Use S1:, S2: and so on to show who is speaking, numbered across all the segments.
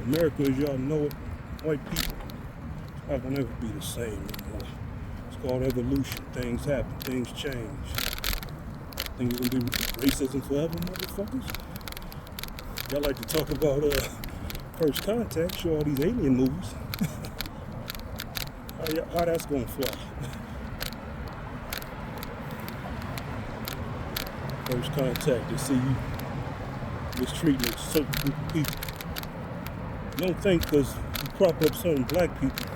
S1: America as y'all know it, white people, it's not gonna ever be the same anymore. It's called evolution. Things happen, things change. Think it's gonna be racism forever, motherfuckers? Y'all like to talk about First Contact, show all these alien movies. How that's gonna fly? First Contact, they see you mistreating a certain group of people. Don't think because you prop up certain black people,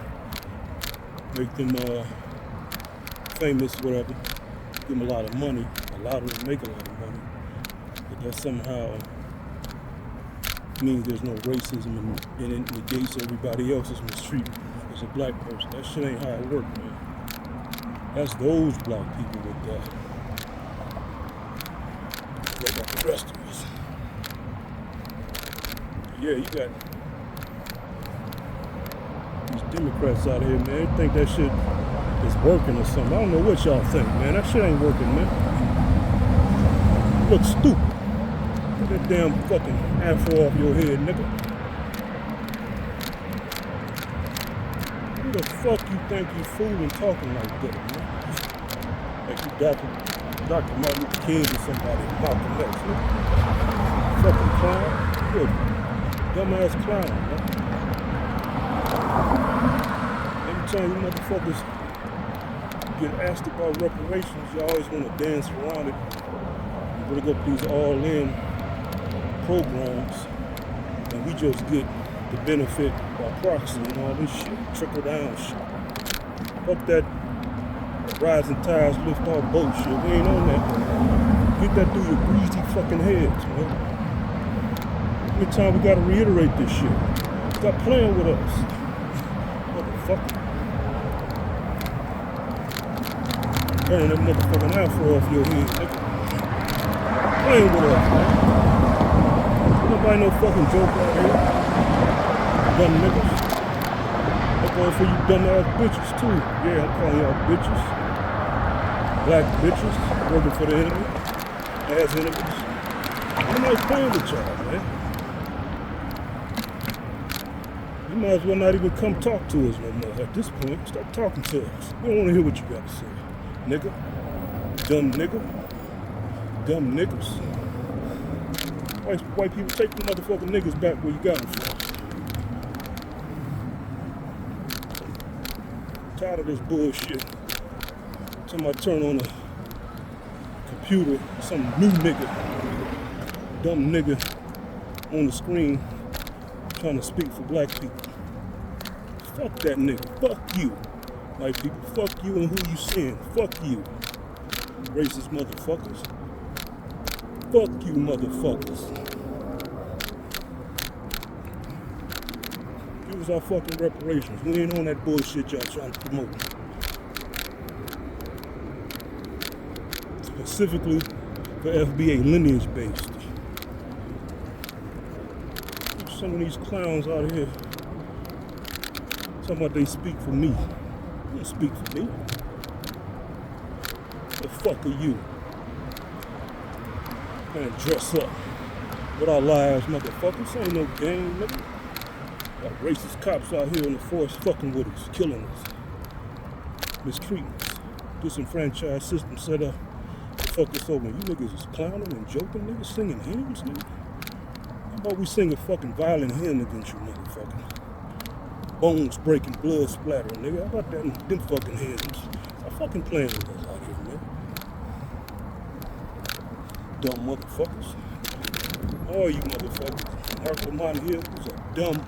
S1: make them famous, whatever, give them a lot of money, allow them to make a lot of money, but that somehow means there's no racism and it negates everybody else's mistreatment as a black person. That shit ain't how it works, man. That's those black people with that. What about the rest of us? Yeah, you got these Democrats out here, man. They think that shit is working or something. I don't know what y'all think, man. That shit ain't working, man. You look stupid. Get that damn fucking afro off your head, nigga. Who the fuck you think you fooling talking like that, man? Like you Dr. Martin Luther King or somebody, Malcolm X, man. Fucking clown. You're a dumbass clown, man. Every time you motherfuckers get asked about reparations, you always want to dance around it. You want to go to these all-in programs, and we just get the benefit by proxy and all this shit, trickle down shit. Fuck that rising tides lift all boats shit. We ain't on that. Get that through your greasy fucking heads, man. How many times we gotta reiterate this shit? Stop playing with us. Motherfucker. Turning that motherfucking afro off your head, nigga. Playing with us, man. Nobody no fucking joke out here. Dumb niggas. I'm going for you dumb ass bitches too. Yeah, I'm calling y'all bitches. Black bitches working for the enemy. Ass enemies. I'm not playing with y'all, man. You might as well not even come talk to us no more at this point. Stop talking to us. We don't want to hear what you got to say. Nigga. Dumb nigga. Dumb niggas. White people, take the motherfucking niggas back where you got them from. Tired of this bullshit. Time I turn on a computer, some new nigga, dumb nigga on the screen trying to speak for black people. Fuck that nigga. Fuck you. White people, fuck you and who you seeing. Fuck you. Racist motherfuckers. Fuck you motherfuckers. Give us our fucking reparations. We ain't on that bullshit y'all trying to promote. Specifically for FBA lineage based. Some of these clowns out here talking about they speak for me. You don't speak for me. The fuck are you? Man, dress up with our lives, motherfuckers. This ain't no game, nigga. Got racist cops out here in the force fucking with us, killing us, mistreating us. Disenfranchised system set up to fuck us over. You niggas is clowning and joking, niggas singing hymns, nigga. How about we sing a fucking violent hymn against you, motherfucker? Bones breaking, blood splattering, nigga. How about them fucking hymns? Stop fucking playing with us out here, man. Dumb motherfuckers. All you motherfuckers. Mark Lamont here was a dumb,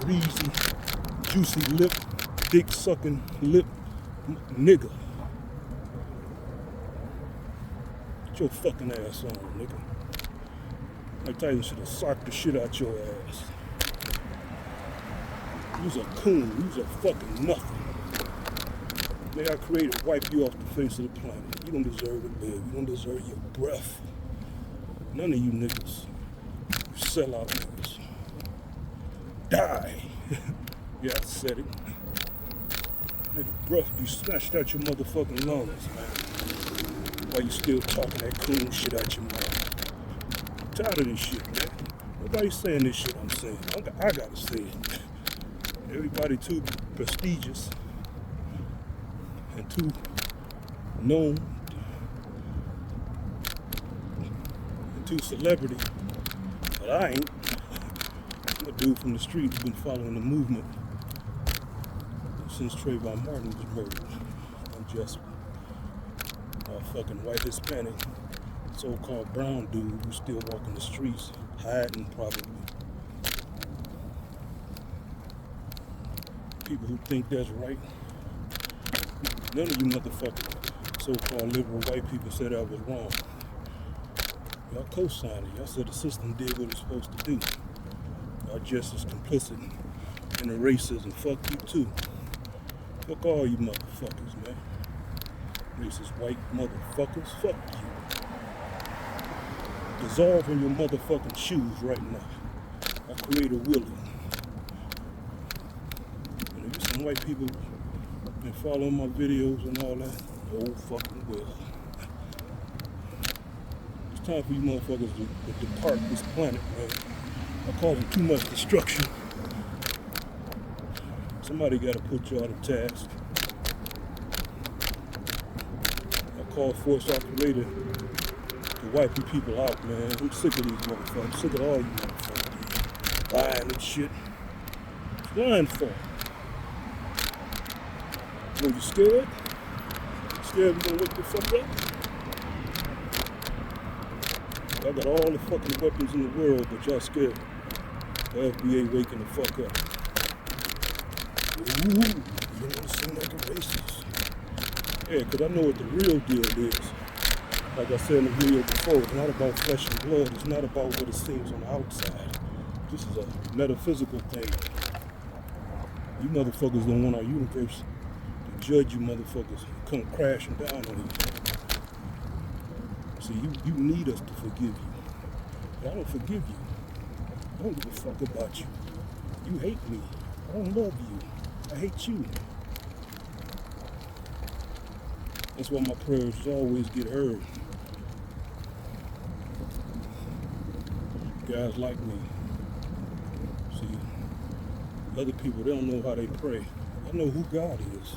S1: greasy, juicy lip, dick sucking lip nigga. Get your fucking ass on, nigga. Mike Tyson should have socked the shit out your ass. You's a coon. You's a fucking nothing. May our Creator wipe you off the face of the planet. You don't deserve to live. You don't deserve your breath. None of you niggas. You sellout niggas. Die. Yeah, I said it. Nigga, breath be snatched out your motherfucking lungs, man. While you still talking that coon shit out your mouth. I'm tired of this shit, man. Nobody's saying this shit I'm saying. I gotta say it. Everybody too prestigious and too known and too celebrity. But I ain't. I'm a dude from the street who's been following the movement since Trayvon Martin was murdered. I'm just a fucking white Hispanic, so-called brown dude who's still walking the streets, hiding probably. People who think that's right. None of you motherfucking so-called liberal white people said I was wrong. Y'all co-signed it. Y'all said the system did what it's supposed to do. Y'all just as complicit in the racism. Fuck you too. Fuck all you motherfuckers, man. Racist white motherfuckers. Fuck you. Dissolve in your motherfucking shoes right now. Our creator willing. And if you some white people been following my videos and all that, oh fucking well. It's time for you motherfuckers to depart this planet, man. I causing too much destruction. Somebody gotta put y'all to task. I call force operator to wipe you people out, man. I'm sick of these motherfuckers. I'm sick of all you motherfuckers. Lying and shit. It's lying for. Well, you scared? Scared we gonna wake the fuck up? Y'all got all the fucking weapons in the world, but y'all scared. The FBA waking the fuck up. Ooh, you don't want to seem like a racist. Yeah, because I know what the real deal is. Like I said in the video before, it's not about flesh and blood. It's not about what it seems on the outside. This is a metaphysical thing. You motherfuckers don't want our universe to judge you motherfuckers come crashing down on you. See, you need us to forgive you. But I don't forgive you. I don't give a fuck about you. You hate me. I don't love you. I hate you. That's why my prayers always get heard. Guys like me. See, other people, they don't know how they pray. I know who God is.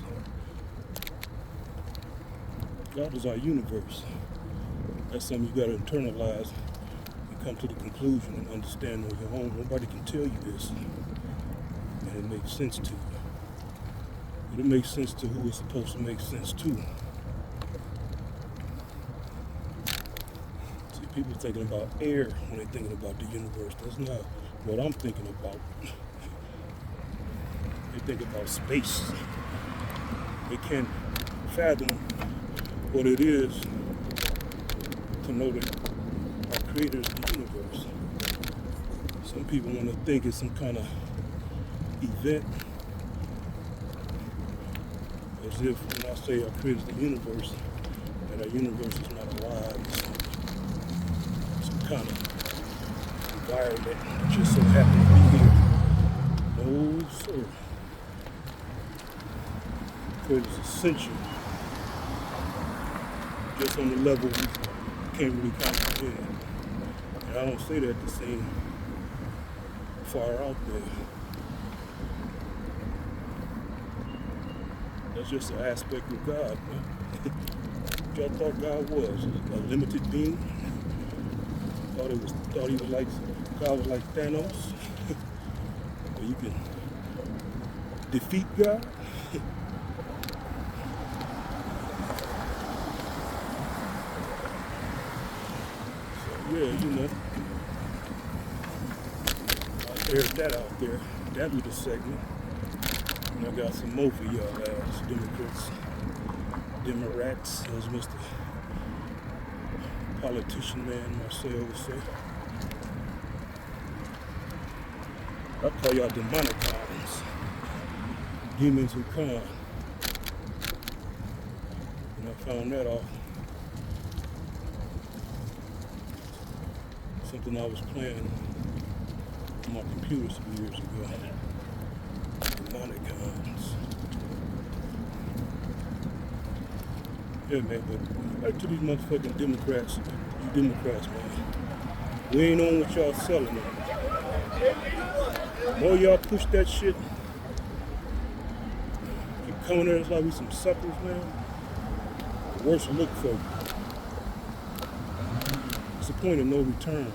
S1: God is our universe. That's something you gotta internalize and come to the conclusion and understand on your own. Nobody can tell you this. And it makes sense to you. It makes sense to who it's supposed to make sense to. See, people thinking about air when they're thinking about the universe. That's not what I'm thinking about. They think about space. They can't fathom what it is to know that our creator is the universe. Some people want to think it's some kind of event. As if when I say our creator is the universe, that our universe is not alive. It's some kind of environment that just so happens to be here. No, sir. Creator is essential. Just on the level we can't really comprehend. And I don't say that to seem far out there. That's just an aspect of God, man. Y'all thought God was a limited being. Thought he was like God was like Thanos. Where you can defeat God. Yeah, you know, I aired that out there. That was the segment. And I got some more for y'all ass Democrats, as Mr. Politician man Marcel would say. I call y'all demonicons. Demons who come. And I found that off. Something I was playing on my computer some years ago. Demonicons. Yeah, man, but back to these motherfucking Democrats. You Democrats, man. We ain't on what y'all selling, man. The more y'all push that shit, keep coming at us like we some suckers, man, the worse it look for you. It's the point of no return.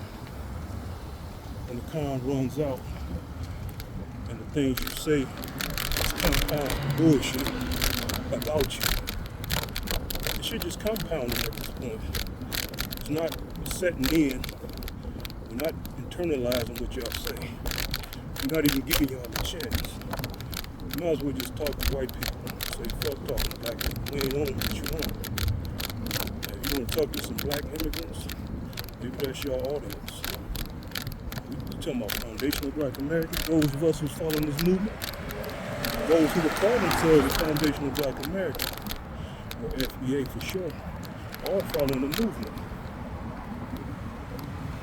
S1: When the con runs out and the things you say is compound bullshit about you. This shit just compounding at this point. It's not setting in. We're not internalizing what y'all say. We're not even giving y'all a chance. You might as well just talk to white people. Say, fuck talking to black people. We ain't on what you want. Now, if you want to talk to some black immigrants, maybe that's your audience. We're talking about foundational black Americans, those of us who's following this movement, those who would call themselves the foundational black Americans, or FBA for sure, all following the movement.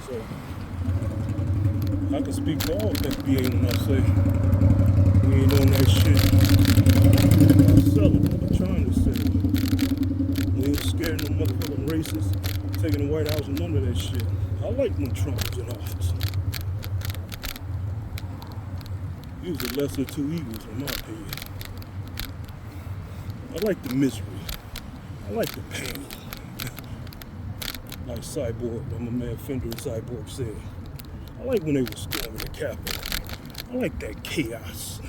S1: So, I can speak for all FBA when I say we ain't on that shit. Selling what we're trying to sell. We ain't scared no motherfucking racists taking the White House and none of that shit. I like when Trump was in office. He was the lesser of two evils, in my opinion. I like the misery. I like the pain. Like Cyborg, when my man Fender and Cyborg said. I like when they were storming the Capitol. I like that chaos.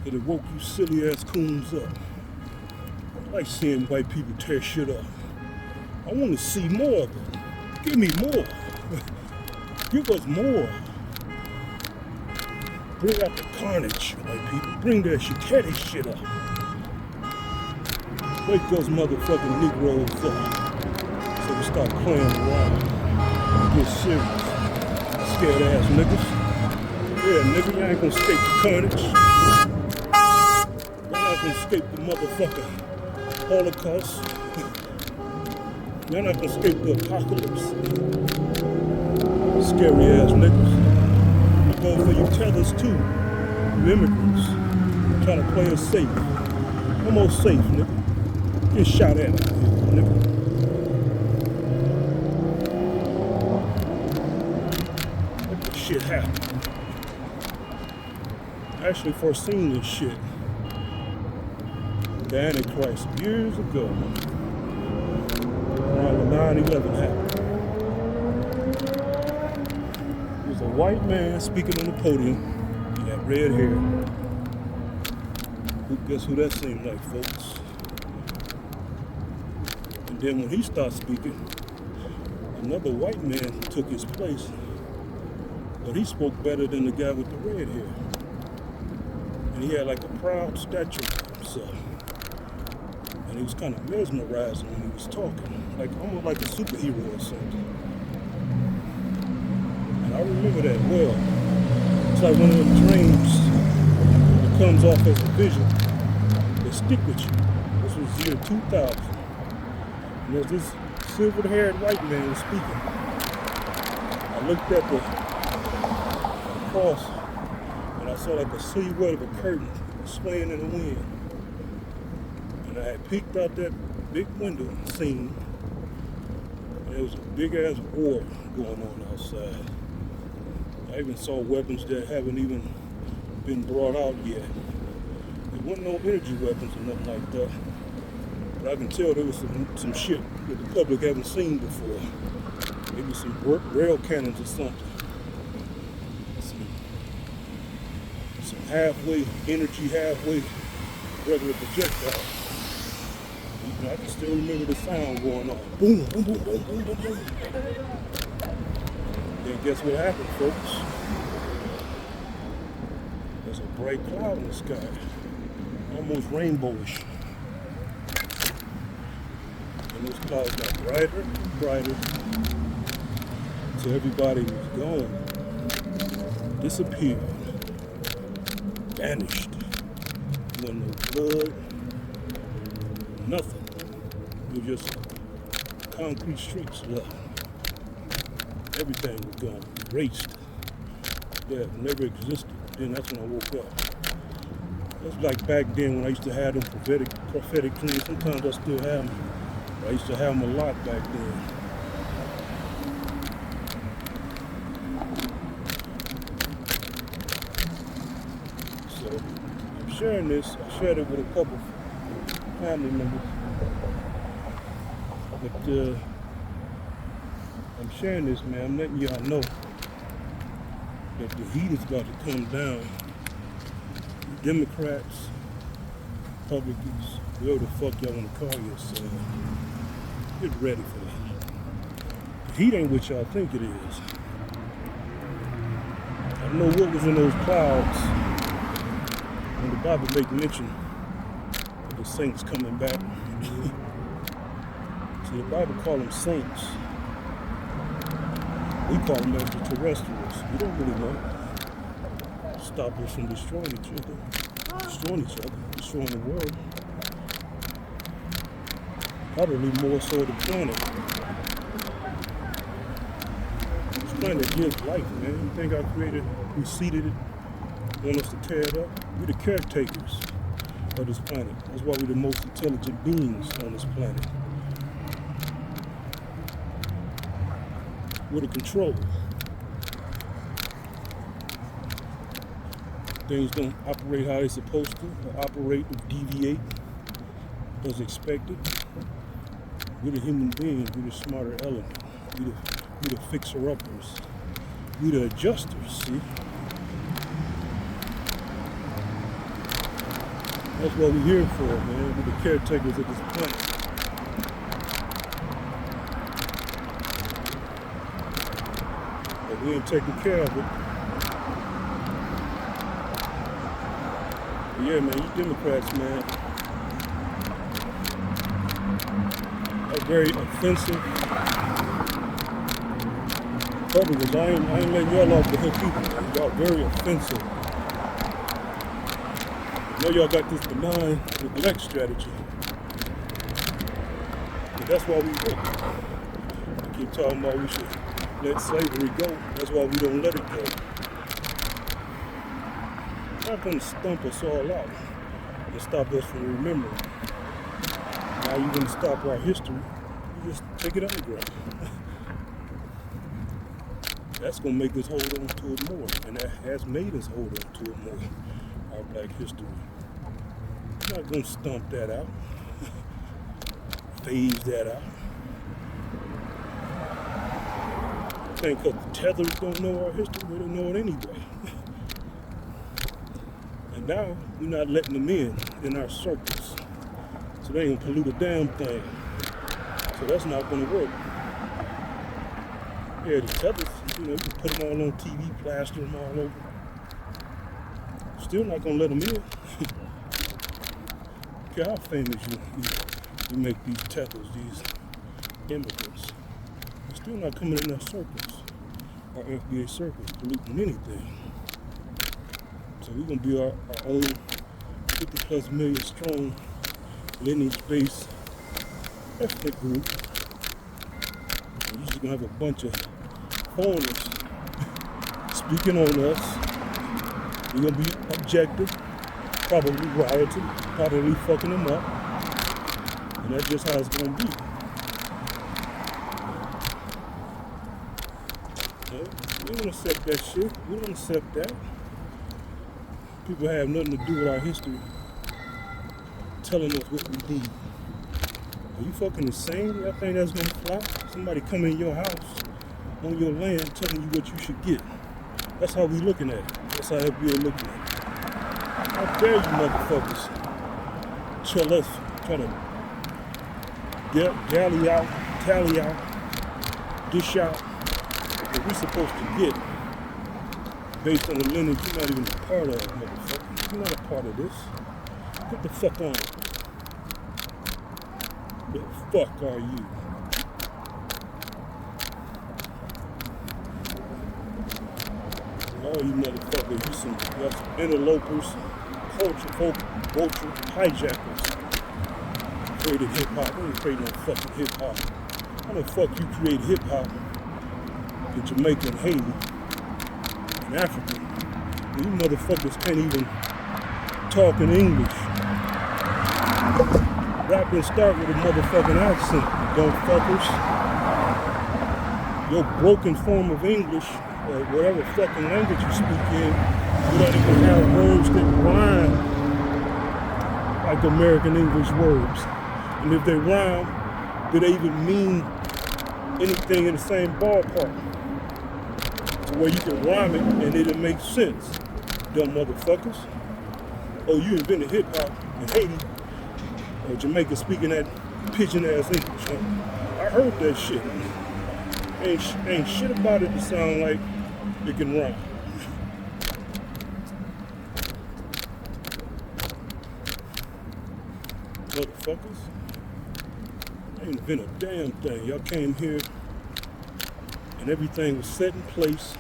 S1: That it woke you silly ass coons up. I like seeing white people tear shit up. I want to see more of it. Give me more. Give us more. Bring out the carnage, white people. Bring that shit, tear this shit up. Wake those motherfucking Negroes up. So we start playing around and get serious. Scared ass niggas. Yeah, nigga, you ain't gonna escape the carnage. You're not gonna escape the motherfucker Holocaust. You're not gonna escape the apocalypse. Scary ass niggas. I go for you tethers too. You immigrants. Trying to play us safe. Almost safe, nigga. Get shot at, nigga. Let this shit happen. I actually foreseen this shit. The Antichrist years ago. Around the 9/11 happened. There was a white man speaking on the podium. He had red hair. Guess who that seemed like, folks? And then when he started speaking, another white man took his place. But he spoke better than the guy with the red hair. And he had like a proud stature of himself. And he was kind of mesmerizing when he was talking, like almost like a superhero or something. And I remember that well. It's like one of them dreams that comes off as a vision that stick with you. This was year 2000. And there's this silver-haired white man speaking. I looked at the cross and I saw like a silhouette of a curtain swaying in the wind. And I had peeked out that big window and seen there was a big ass war going on outside. I even saw weapons that haven't even been brought out yet. There wasn't no energy weapons or nothing like that. But I can tell there was some shit that the public haven't seen before. Maybe some rail cannons or something. Some halfway, energy halfway, regular projectile. I can still remember the sound going on. Boom, boom, boom, boom, boom, boom, boom. Then guess what happened, folks? There's a bright cloud in the sky. Almost rainbowish. And those clouds got brighter and brighter until everybody was gone. Disappeared. Vanished. Wasn't no blood. Nothing. It was just concrete streets left. Everything was gone. Erased. That never existed. Then that's when I woke up. That's like back then when I used to have them prophetic dreams. Sometimes I still have them. I used to have them a lot back then. So I'm sharing this. I shared it with a couple family members. But I'm sharing this, man. I'm letting y'all know that the heat is about to come down. Democrats, Republicans, whatever the fuck y'all want to call yourself, get ready for the heat. The heat ain't what y'all think it is. I don't know what was in those clouds when the Bible make mention of the saints coming back. See, the Bible call them saints. We call them extraterrestrials. We don't really know. Stop us from destroying each other, destroying the world. Probably more so the planet. This planet gives life, man. You think I created, we seeded it, want us to tear it up? We're the caretakers of this planet. That's why we're the most intelligent beings on this planet. We're the control. Things don't operate how they're supposed to, or operate or deviate as expected. We're the human beings, we're the smarter element. We're the fixer-uppers. We're the adjusters, see? That's what we're here for, man. We're the caretakers of this planet. But we ain't taking care of it. Yeah, man, you Democrats, man, are very offensive. Republicans, I ain't letting y'all off the hook either. Y'all very offensive. I know y'all got this benign neglect strategy, but that's why we work. I keep talking about we should let slavery go. That's why we don't let it go. Not going to stump us all out and stop us from remembering. Now you're going to stop our history, you just take it underground. That's going to make us hold on to it more, and that has made us hold on to it more, our black history. You're not going to stump that out, phase that out. I think because the Tethers don't know our history, they don't know it anyway. And now, we're not letting them in our circles. So they ain't gonna pollute a damn thing. So that's not gonna work. Yeah, the Tethers, you can put them all on TV, plaster them all over. Still not gonna let them in. Care how famous you make these Tethers, these immigrants. They're still not coming in our circles, our FBA circles, polluting anything. So we're going to be our own 50 plus million strong lineage-based ethnic group. And you're just going to have a bunch of foreigners speaking on us. We're going to be objective, probably rioting, probably fucking them up. And that's just how it's going to be. We don't accept that shit. We don't accept that. People have nothing to do with our history telling us what we need. Are you fucking insane? Y'all think that's gonna fly? Somebody come in your house, on your land, telling you what you should get. That's how we looking at it. That's how FBA looking at it. How dare you motherfuckers tell us, try to tally out, dish out what we supposed to get based on the lineage you're not even a part of, motherfucker. You're not a part of this. Get the fuck on. The fuck are you? All you motherfuckers, you some interlopers, vulture hijackers. Created hip hop. We ain't creating no fucking hip hop. How the fuck you create hip hop in Jamaica and Haiti and Africa? You motherfuckers can't even talk in English. Rap didn't start with a motherfucking accent, you dumb fuckers. Your broken form of English, or whatever fucking language you speak in, We don't even have words that rhyme like American English words. And if they rhyme, do they even mean anything in the same ballpark? Where you can rhyme it and it'll make sense, dumb motherfuckers. Oh, you invented hip hop in Haiti or Jamaica speaking that pigeon ass English. Huh? I heard that shit. Ain't shit about it to sound like it can rhyme. Motherfuckers. I ain't invent a damn thing. Y'all came here and everything was set in place.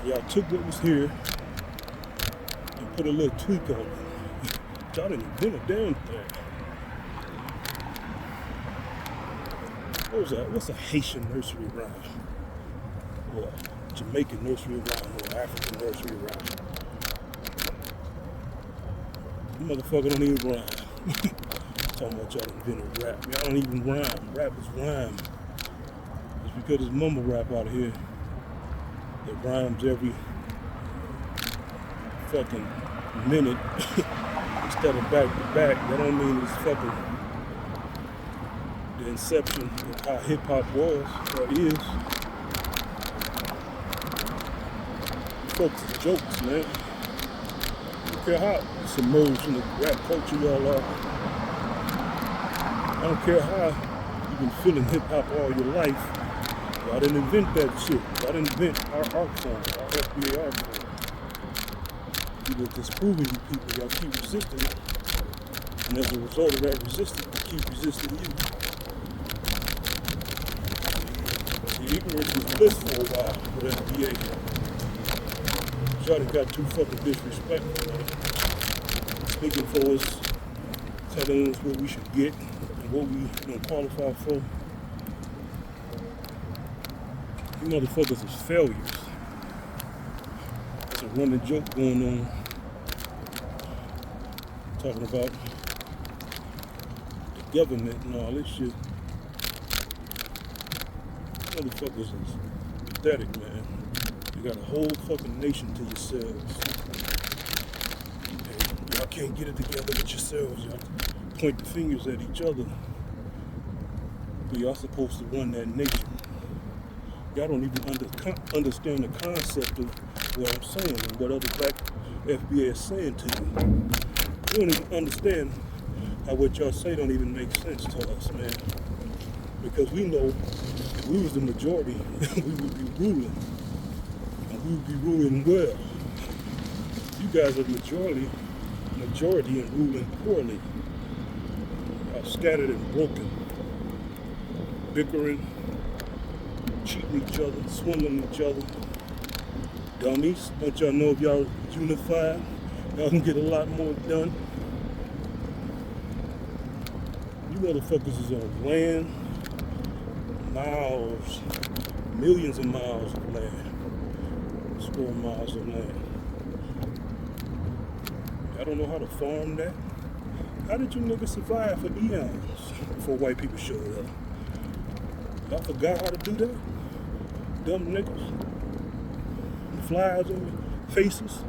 S1: Y'all took what was here and put a little tweak on it. Y'all didn't invent a damn thing. What was that? What's a Haitian nursery rhyme? Or a Jamaican nursery rhyme or African nursery rhyme? You motherfucker don't even rhyme. Talking about y'all invented rap. Y'all don't even rhyme. Rap is rhyme. It's because there's mumble rap out here that rhymes every fucking minute instead of back to back. That don't mean it's fucking the inception of how hip hop was or is. Folks is jokes, man. I don't care how submerged in the rap culture y'all are. I don't care how you've been feeling hip hop all your life. Y'all didn't invent that shit. Y'all didn't invent our art form, our FBA art form. You were disproving you people. Y'all keep resisting it. And as a result of that resistance, we keep resisting you. The ignorance was bliss for a while with FBA. Y'all done got too fucking disrespectful, man. Speaking for us, telling us what we should get and what we don't qualify for. You motherfuckers is failures. There's a running joke going on talking about the government and all this shit. Motherfuckers is pathetic, man. You got a whole fucking nation to yourselves. And y'all can't get it together with yourselves. Y'all point the fingers at each other. But y'all supposed to run that nation. Y'all don't even understand the concept of what I'm saying and what other black FBA is saying to you. You don't even understand how what y'all say don't even make sense to us, man. Because we know if we was the majority, we would be ruling. And we would be ruling well. You guys are the majority and ruling poorly. Y'all scattered and broken. Bickering. Cheating each other, swindling each other. Dummies, don't y'all know if y'all unified, y'all can get a lot more done. You motherfuckers is on land, miles, millions of miles of land, square miles of land. I don't know how to farm that. How did you niggas survive for eons before white people showed up? Y'all forgot how to do that? Dumb niggas. Flies on your faces.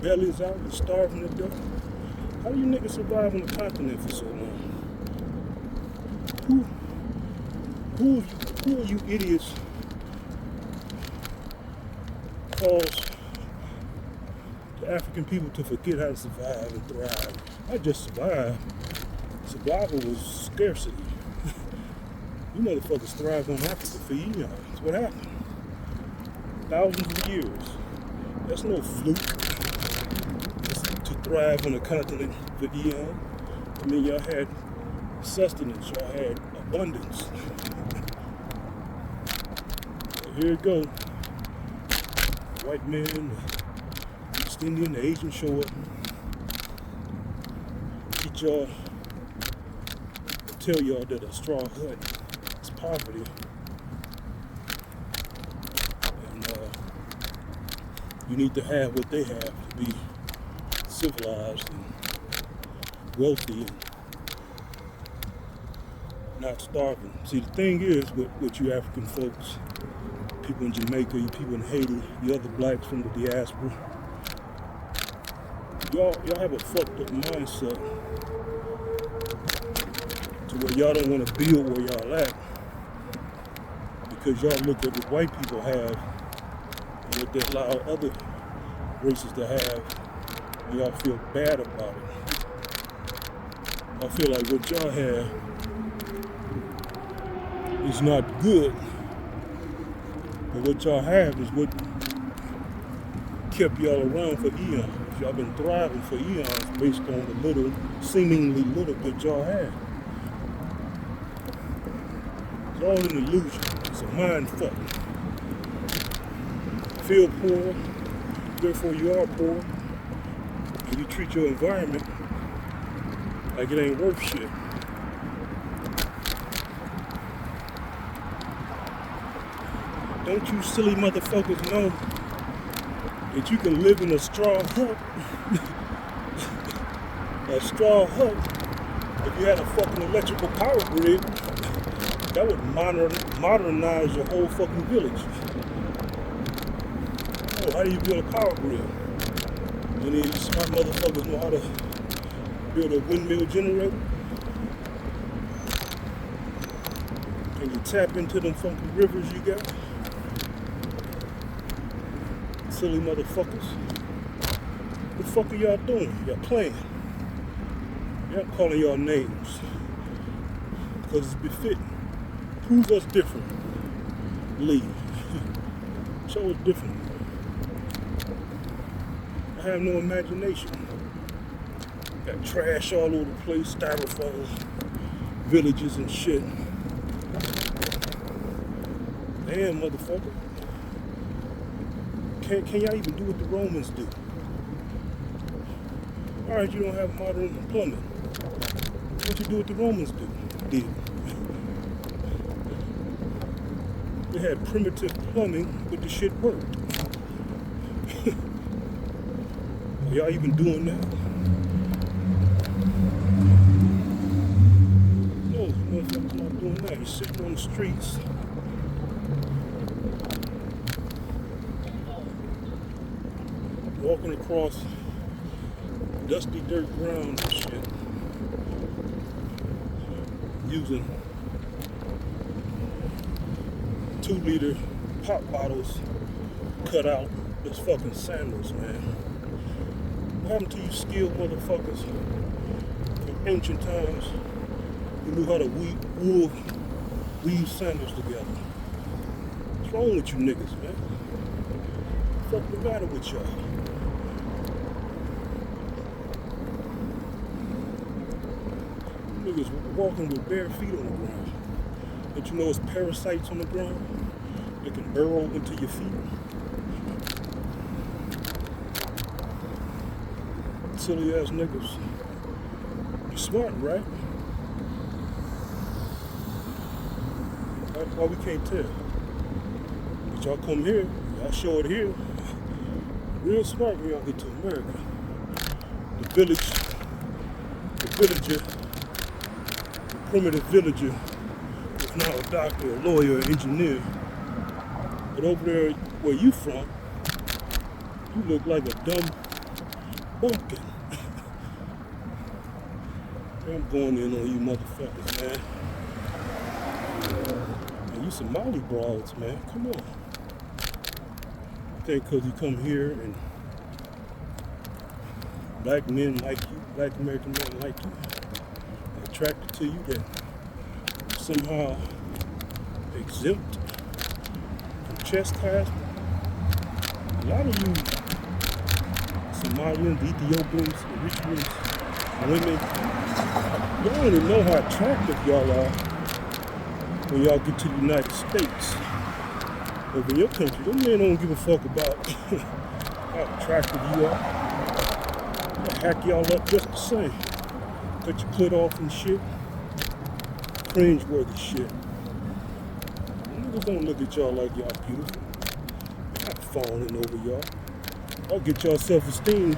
S1: Bellies out. You're starving to death. How do you niggas survive on the continent for so long? Who are you idiots cause the African people to forget how to survive and thrive? Not just survive. Survival was scarcity. You motherfuckers thrived on Africa for eons. What happened? Thousands of years. That's no fluke. Just to thrive on a continent for eons. I mean, y'all had sustenance. Y'all had abundance. So here it goes. White men, the East Indian, the Asian show up. Teach y'all, tell y'all that a straw hut is poverty. And you need to have what they have to be civilized and wealthy and not starving. See, the thing is with you African folks, people in Jamaica, you people in Haiti, the other blacks from the diaspora. Y'all have a fucked up mindset to where y'all don't want to build where y'all at because y'all look at what white people have and what they allow other races to have, and y'all feel bad about it. I feel like what y'all have is not good, but what y'all have is what kept y'all around for eons. Y'all been thriving for eons based on the little, seemingly little bit y'all have. It's all an illusion. It's a mind fuck. Feel poor, therefore you are poor, and you treat your environment like it ain't worth shit. Don't you silly motherfuckers know that you can live in a straw hut? A straw hut, if you had a fucking electrical power grid, that would modernize your whole fucking village. Oh, how do you build a power grid? Any of these smart motherfuckers know how to build a windmill generator? Can you tap into them funky rivers you got? Silly motherfuckers. What the fuck are y'all doing? Y'all playing. Y'all calling y'all names. Because it's befitting. Prove us different. Leave. Show us different. I have no imagination. Got trash all over the place, styrofoam, villages and shit. Damn, motherfucker. Can y'all even do what the Romans do? Alright, you don't have modern plumbing. What you do what the Romans did? They had primitive plumbing, but the shit worked. Are y'all even doing that? No, motherfuckers not doing that. You're sitting on the streets. Walking across dusty dirt ground and shit. Using 2-liter pop bottles cut out as fucking sandals, man. What happened to you skilled motherfuckers from ancient times who knew how to weave sandals together? What's wrong with you niggas, man? What's the matter with y'all? Niggas walking with bare feet on the ground. Don't you know it's parasites on the ground that can burrow into your feet? Silly ass niggas. You're smart, right? That's why we can't tell. But y'all come here, y'all show it here. Real smart when y'all get to America. The villager, primitive villager is now a doctor, a lawyer, an engineer. But over there where you from, you look like a dumb bumpkin. I'm going in on you motherfuckers, man. Man, you Somali broads, man. Come on. I think because you come here and black men like you, black American men like you, attracted to you, that somehow exempt from chastisement. A lot of you Somalians, Ethiopians, Eritreans, women, y'all don't even know how attractive y'all are when y'all get to the United States. Over in your country, them men don't give a fuck about how attractive you are. They'll hack y'all up just the same. Cut your clit off and shit. Cringe-worthy shit. Niggas don't look at y'all like y'all beautiful. They're not fawning over y'all. Y'all get y'all self-esteem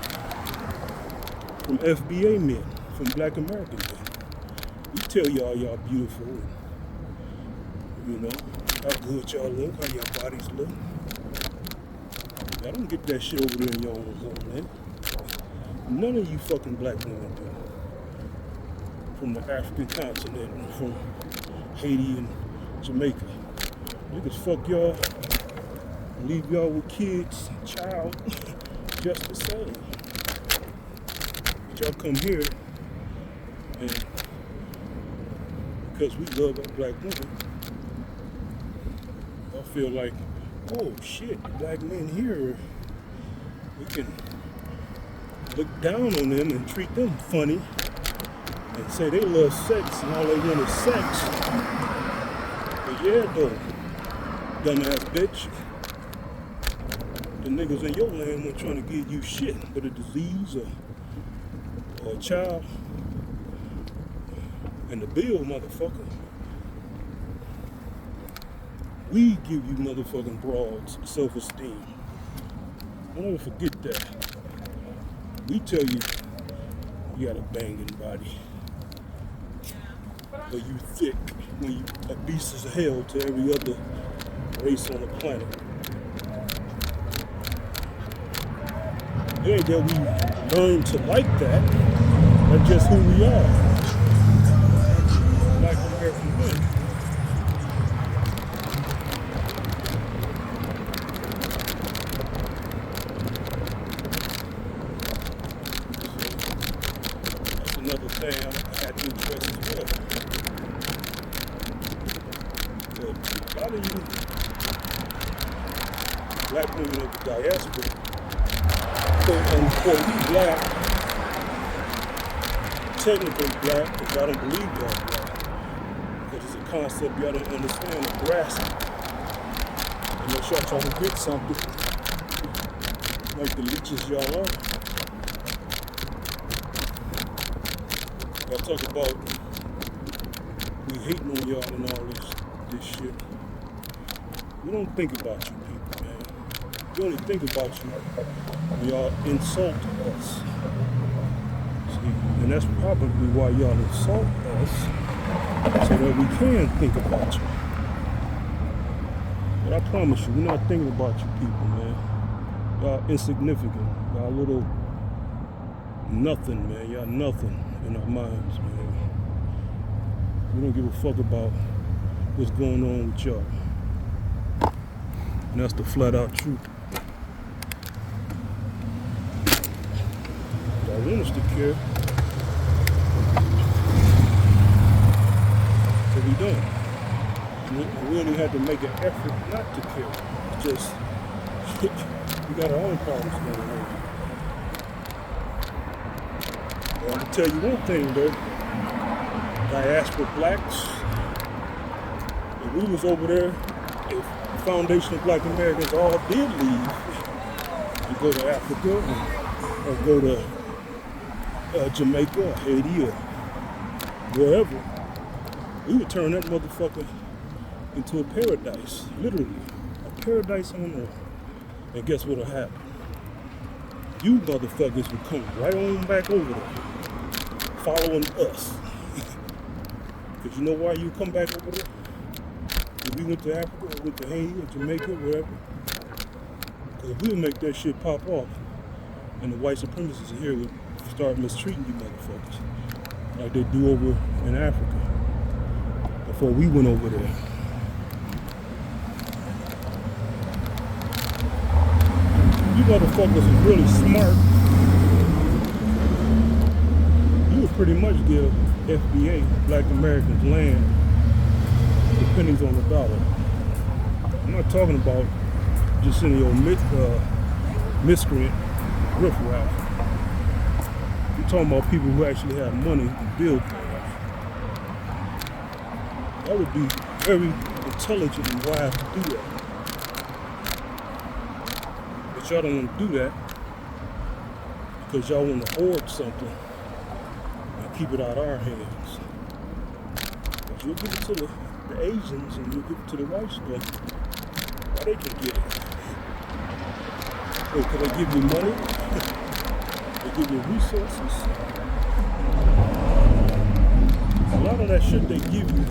S1: from FBA men, from black American men. We tell y'all beautiful, you know. how good y'all look, how your bodies look. Y'all don't get that shit over there in your own home, man. None of you fucking black women do. From the African continent, from Haiti and Jamaica. Niggas fuck y'all, leave y'all with kids, child, just the same. But y'all come here, and because we love our black women, I feel like, oh shit, black men here, we can look down on them and treat them funny and say they love sex and all they want is sex. But yeah, though, dumbass bitch, the niggas in your land weren't trying to give you shit but a disease or a child. And the bill, motherfucker, we give you motherfucking broads self-esteem. Don't ever forget that. We tell you you got a banging body, but you thick when you obese as hell to every other race on the planet. It ain't that we learned to like that. That's just who we are. Like American men. That's another thing I had to address as well. But a lot of you black women of the diaspora, quote unquote black, technically black, because y'all don't believe y'all black. Because it's a concept y'all don't understand or grasp. Unless y'all trying to get something like the leeches y'all are. Y'all talk about we hating on y'all and all this shit. We don't think about you people, man. We only think about you when y'all insult us. See, and that's probably why y'all insult us, so that we can think about you. But I promise you, we're not thinking about you people, man. Y'all insignificant. Y'all little nothing, man. Y'all nothing in our minds, man. We don't give a fuck about what's going on with y'all. And that's the flat out truth. Y'all want us to care, but we don't. We really had to make an effort not to care. It's just, we got our own problems going on. Well, I'm gonna tell you one thing though, diaspora blacks, if we was over there, if Foundation of Black Americans all did leave and go to Africa or go to Jamaica or Haiti or wherever, we would turn that motherfucker into a paradise, literally, a paradise on earth. And guess what'll happen? You motherfuckers would come right on back over there, following us. Because you know why you come back over there? If we went to Africa, or went to Haiti, or Jamaica, wherever. Because if we'll make that shit pop off, and the white supremacists here would start mistreating you motherfuckers, like they do over in Africa, before we went over there. You motherfuckers are really smart. You would pretty much give FBA, Black Americans, land the pennies on the dollar. I'm not talking about just any old miscreant riffraff. You're talking about people who actually have money to build things. That would be very intelligent and wise to do that. But y'all don't want to do that because y'all want to hoard something and keep it out of our hands. But you'll give it to the Asians and you'll give it to the whites, but why they can get it? Oh, can they give you money? They give you resources? A lot of that shit they give you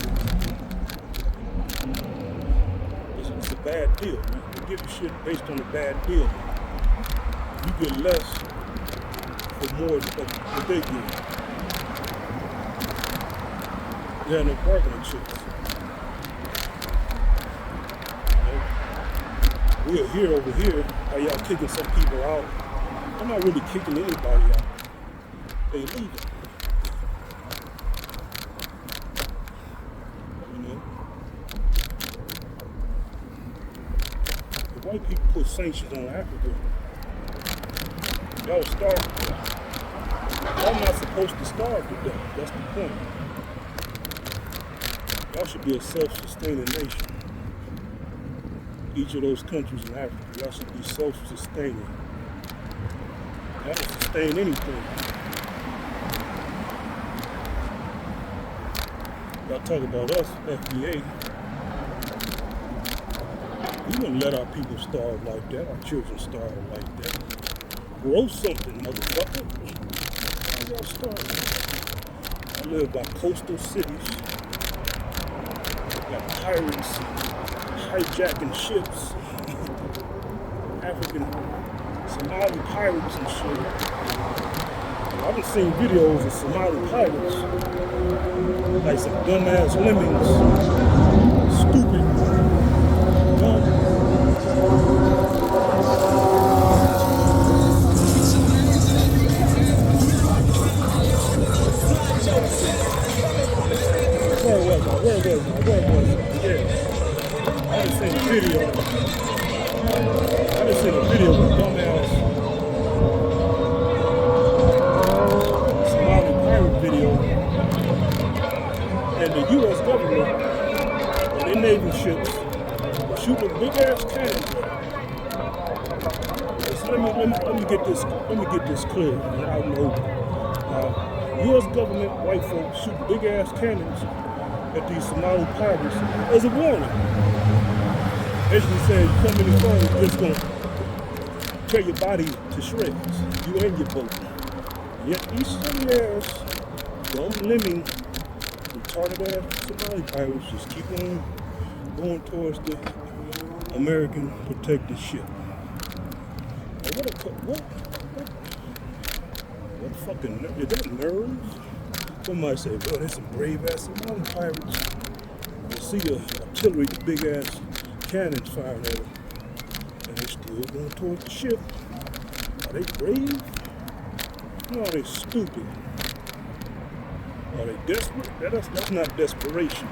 S1: bad deal, man. They give you shit based on a bad deal. You get less for more than what they give. They have no bargaining chips. We're here over here, how y'all kicking some people out. I'm not really kicking anybody out. They leaving. You know? The white people put sanctions on Africa. Y'all starve. Y'all not supposed to starve to death. That's the point. Y'all should be a self-sustaining nation. Each of those countries in Africa, y'all should be self-sustaining. Y'all don't sustain anything. Y'all talk about us, FBA. We wouldn't let our people starve like that, our children starve like that. Grow something, motherfucker. Why y'all starving? I live by coastal cities. Got pirates hijacking ships, African, Somali pirates and shit. I've been seeing videos of Somali pirates, like some dumbass lemmings, stupid, dumb. Where was I? Yeah. I just seen a video. Of a dumbass Somali pirate video. And the U.S. government and their Navy ships shooting big ass cannons. So let me get this clear. I know U.S. government, white folks shoot big ass cannons at these Somali pirates as a warning. Basically saying, you come any further, you're just gonna tear your body to shreds, you and your boat. Yet these silly ass, dumb lemming, retarded ass Somali pirates just keep on going towards the American protected ship. What fucking, is that nerves? Somebody say, bro, there's some brave ass Somali pirates. You see the artillery, the big ass cannons firing at them, and they still going towards the ship. Are they brave? No, are they stupid? Are they desperate? That's not desperation.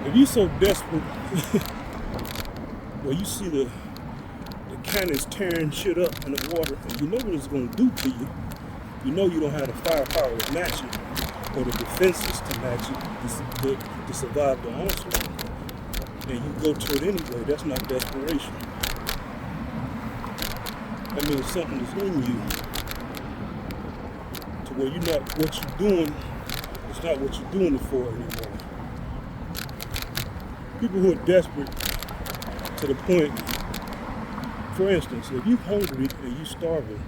S1: If you're so desperate, well, you see the cannons tearing shit up in the water, and you know what it's going to do to you. You know you don't have the firepower to match it, or the defenses to match it, to survive the onslaught. And you go to it anyway. That's not desperation. That means something is in you to where you're not, what you're doing, it's not what you're doing it for anymore. People who are desperate to the point, for instance, if you're hungry and you're starving,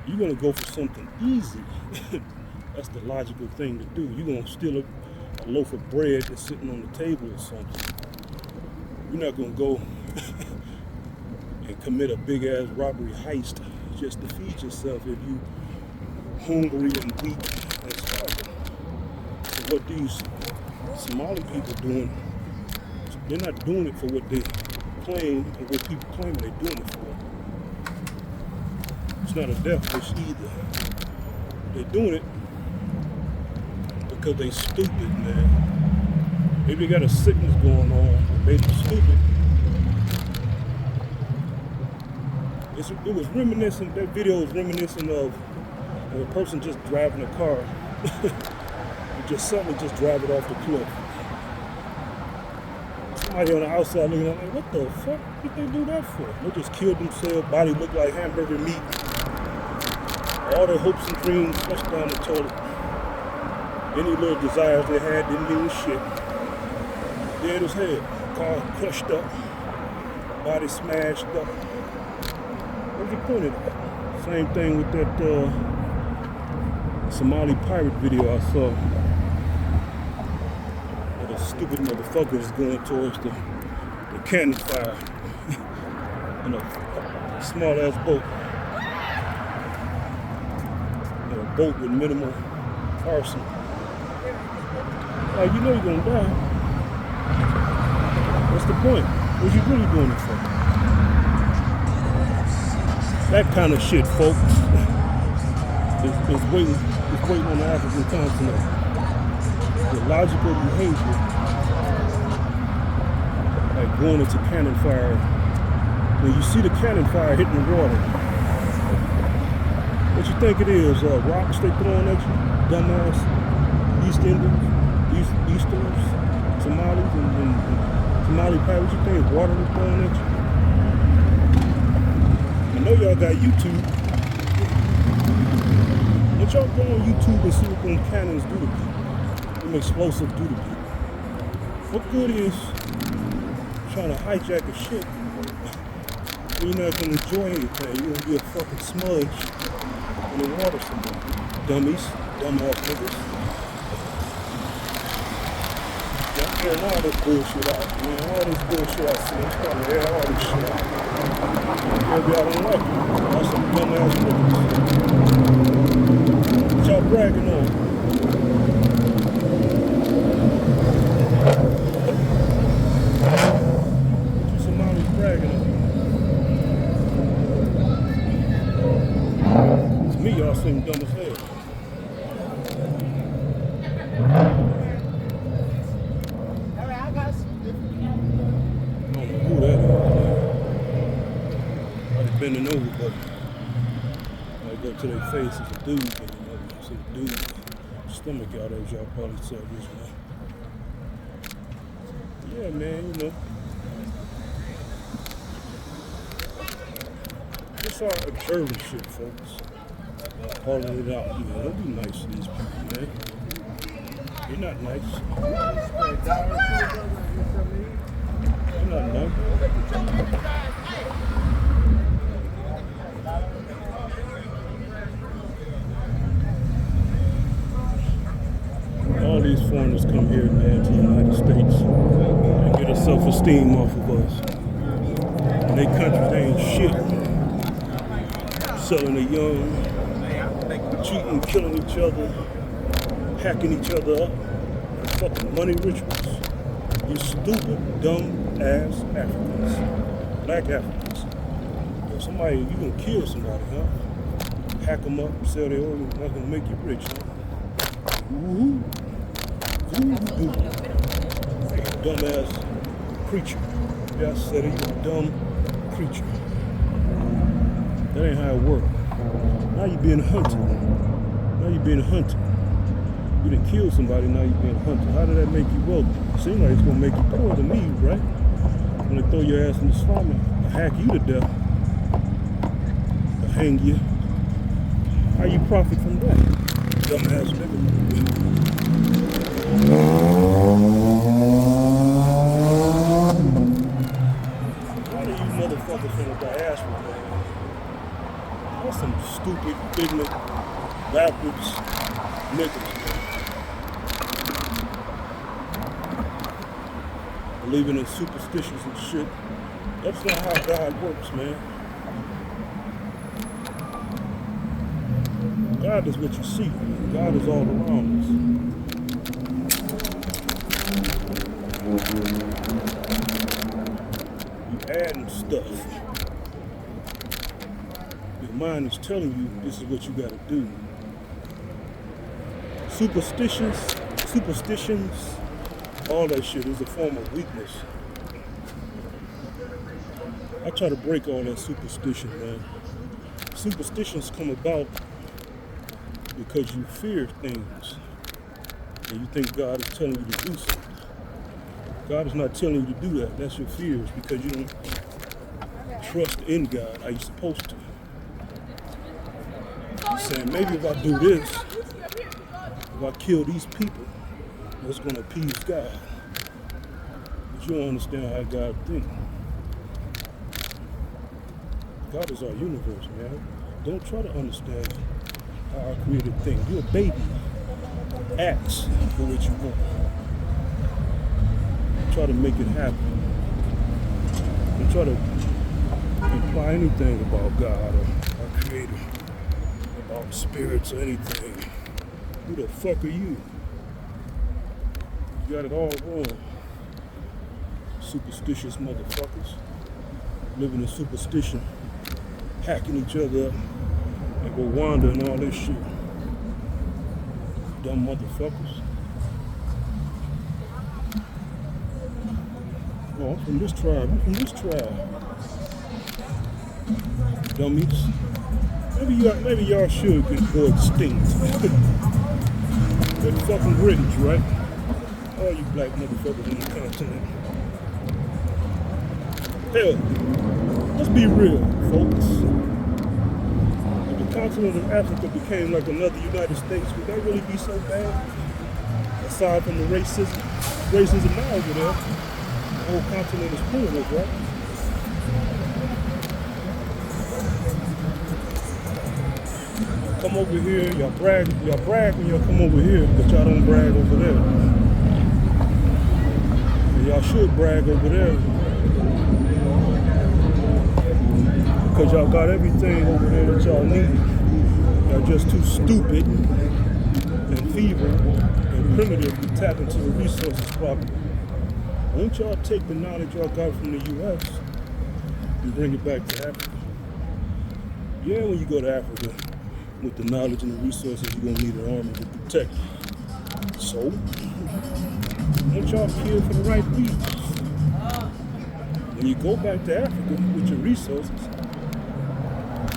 S1: you're going to go for something easy. That's the logical thing to do. You're going to steal a loaf of bread that's sitting on the table or something. You're not going to go and commit a big ass robbery heist just to feed yourself if you hungry and weak and starving. So what these Somali people doing, they're not doing it for what they claim or what people claim they're doing it for. It's not a death wish either. They're doing it because they stupid, man. Maybe they got a sickness going on that made them stupid. It was reminiscent, that video was reminiscent of a person just driving a car and just suddenly just drive it off the cliff. Somebody on the outside looking at me, what the fuck did they do that for? They just killed themselves, body looked like hamburger meat. All their hopes and dreams flushed down the toilet. Any little desires they had didn't mean shit. Dead as hell. Car crushed up. Body smashed up. What's the point of that? Same thing with that Somali pirate video I saw. With a stupid motherfucker is going towards the cannon fire in a small ass boat. A boat with minimal arson. Like, you know you're gonna die. What's the point? What you really doing it for? That kind of shit, folks, is waiting on the African continent. The logical behavior, like going into cannon fire. When you see the cannon fire hitting the water, what you think it is? Rocks they throwing at you? Dumbass East Indians, Easterners, Somalis, and Somali pie. What you think? Water they throwing at you? I know y'all got YouTube. But y'all go on YouTube and see what them cannons do to people. Them explosives do to people. What good is trying to hijack a ship? You're not gonna enjoy anything. You're gonna be a fucking smudge in the water somewhere. Dummies, dumbass niggas. Y'all airing all this bullshit out, man. All this bullshit I see. I'm trying to air all this shit out. Maybe I don't like it. Y'all some dumbass niggas. What y'all bragging on? What you Somalis bragging on? Me, y'all seem dumb as hell. I don't know who that is. I've bending over, but I go to their face as a dude, and I see the dude stomach out as y'all probably saw this one. Yeah, man, you know. Just our observing shit, folks. Calling it out, you know, don't be nice to these people, man. You're not nice. You're not nice. All these foreigners come here, man, to the United States and get a self-esteem off of us. And they countries, they ain't shit. Selling the young, cheating, killing each other, hacking each other up, and fucking money rituals. You stupid, dumb ass Africans, black Africans. If somebody, you gonna kill somebody, huh? Hack them up, sell their organs, that's gonna make you rich, huh? Woo-hoo. Woo-hoo. Dumb ass creature. Yeah, I said it, you a dumb creature. That ain't how it works. Now you're being hunted. Now you're being hunted. You done killed somebody, now you're being hunted. How did that make you wealthy? Seems like it's gonna make you poor to me, right? When they throw your ass in the slum and hack you to death, or hang you. How you profit from that? Dumbass nigga. A lot of you motherfuckers from the diaspora, man. That's some stupid, ignorant, backwards niggas. Believing in superstitions and shit. That's not how God works, man. God is what you see. God is all around us. You adding stuff. Your mind is telling you this is what you got to do. Superstitions, all that shit is a form of weakness. I try to break all that superstition, man. Superstitions come about because you fear things and you think God is telling you to do something. God is not telling you to do that. That's your fears because you don't trust in God how you're supposed to. You're saying, maybe if I do this, if I kill these people, that's going to appease God. But you don't understand how God thinks. God is our universe, man. Don't try to understand how our creator thinks. You're a baby. Ask for what you want. try to make it happen. Don't try to imply anything about God or our Creator, about spirits or anything. Who the fuck are you? You got it all wrong. Superstitious motherfuckers. Living in superstition. Hacking each other up. And Rwanda and all this shit. Dumb motherfuckers. Oh, I'm from this tribe. I'm from this tribe. Dummies. Maybe y'all should go extinct. They're fucking British, right? All you black motherfuckers on the continent. Hell, let's be real, folks. If the continent of Africa became like another United States, would that really be so bad? Aside from the racism now over there, the whole continent is criminals, right? Come over here, y'all brag when y'all come over here, but y'all don't brag over there. And y'all should brag over there. Because y'all got everything over there that y'all need. Y'all just too stupid and feeble and primitive to tap into the resources properly. Won't y'all take the knowledge y'all got from the US and bring it back to Africa? Yeah, when you go to Africa, with the knowledge and the resources, you're gonna need an army to protect you. So, won't y'all kill for the right reasons? When you go back to Africa with your resources,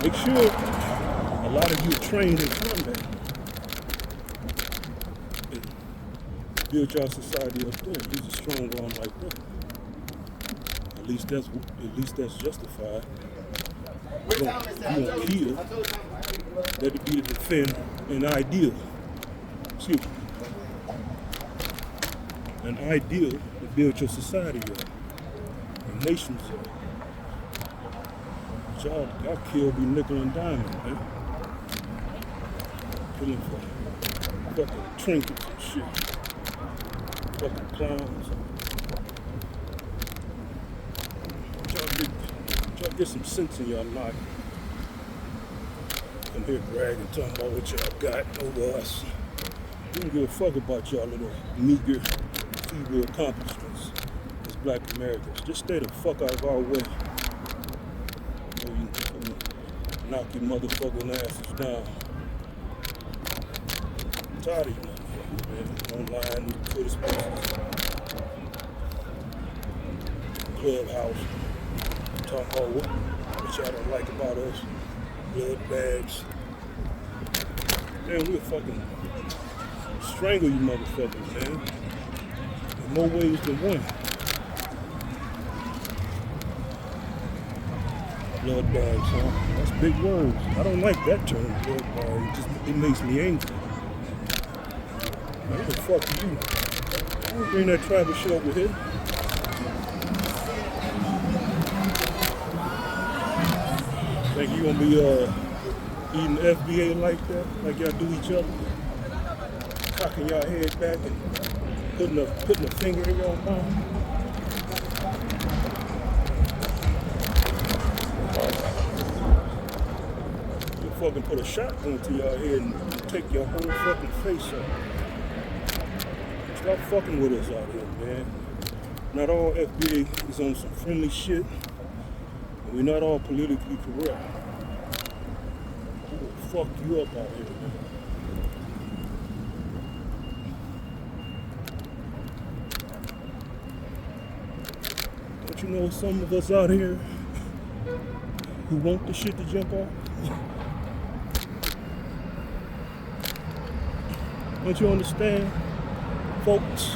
S1: make sure a lot of you are trained in combat. And build your society up there. Use a strong arm like that. At least that's justified. You won't kill. Let it be to defend an ideal. Excuse me. An ideal to build your society up. Your nations up. Y'all kill be nickel and diamond, man. Killing for fucking trinkets and shit. Fucking clowns. Y'all get some sense in your life. Come here bragging, talking about what y'all got over us. We don't give a fuck about y'all little meager, feeble accomplishments as black Americans. Just stay the fuck out of our way. So you can knock your motherfucking asses down. I'm tired of you motherfuckers, man. Online, Twitter spaces, Clubhouse. Talking about what y'all don't like about us. Blood bags. Man, we'll fucking strangle you motherfuckers, man. In more ways than one. Blood bags, huh? That's big words. I don't like that term, blood bag. It makes me angry. Man, what the fuck are you? Don't bring that tribal shit over here. Think you gonna be eating FBA like that, like y'all do each other, cocking y'all head back and putting a finger in your mouth. You fucking put a shotgun to your head and take your whole fucking face off. Stop fucking with us out here, man. Not all FBA is on some friendly shit. We're not all politically correct. We'll fuck you up out here, man. Don't you know some of us out here who want the shit to jump off? Don't you understand, folks?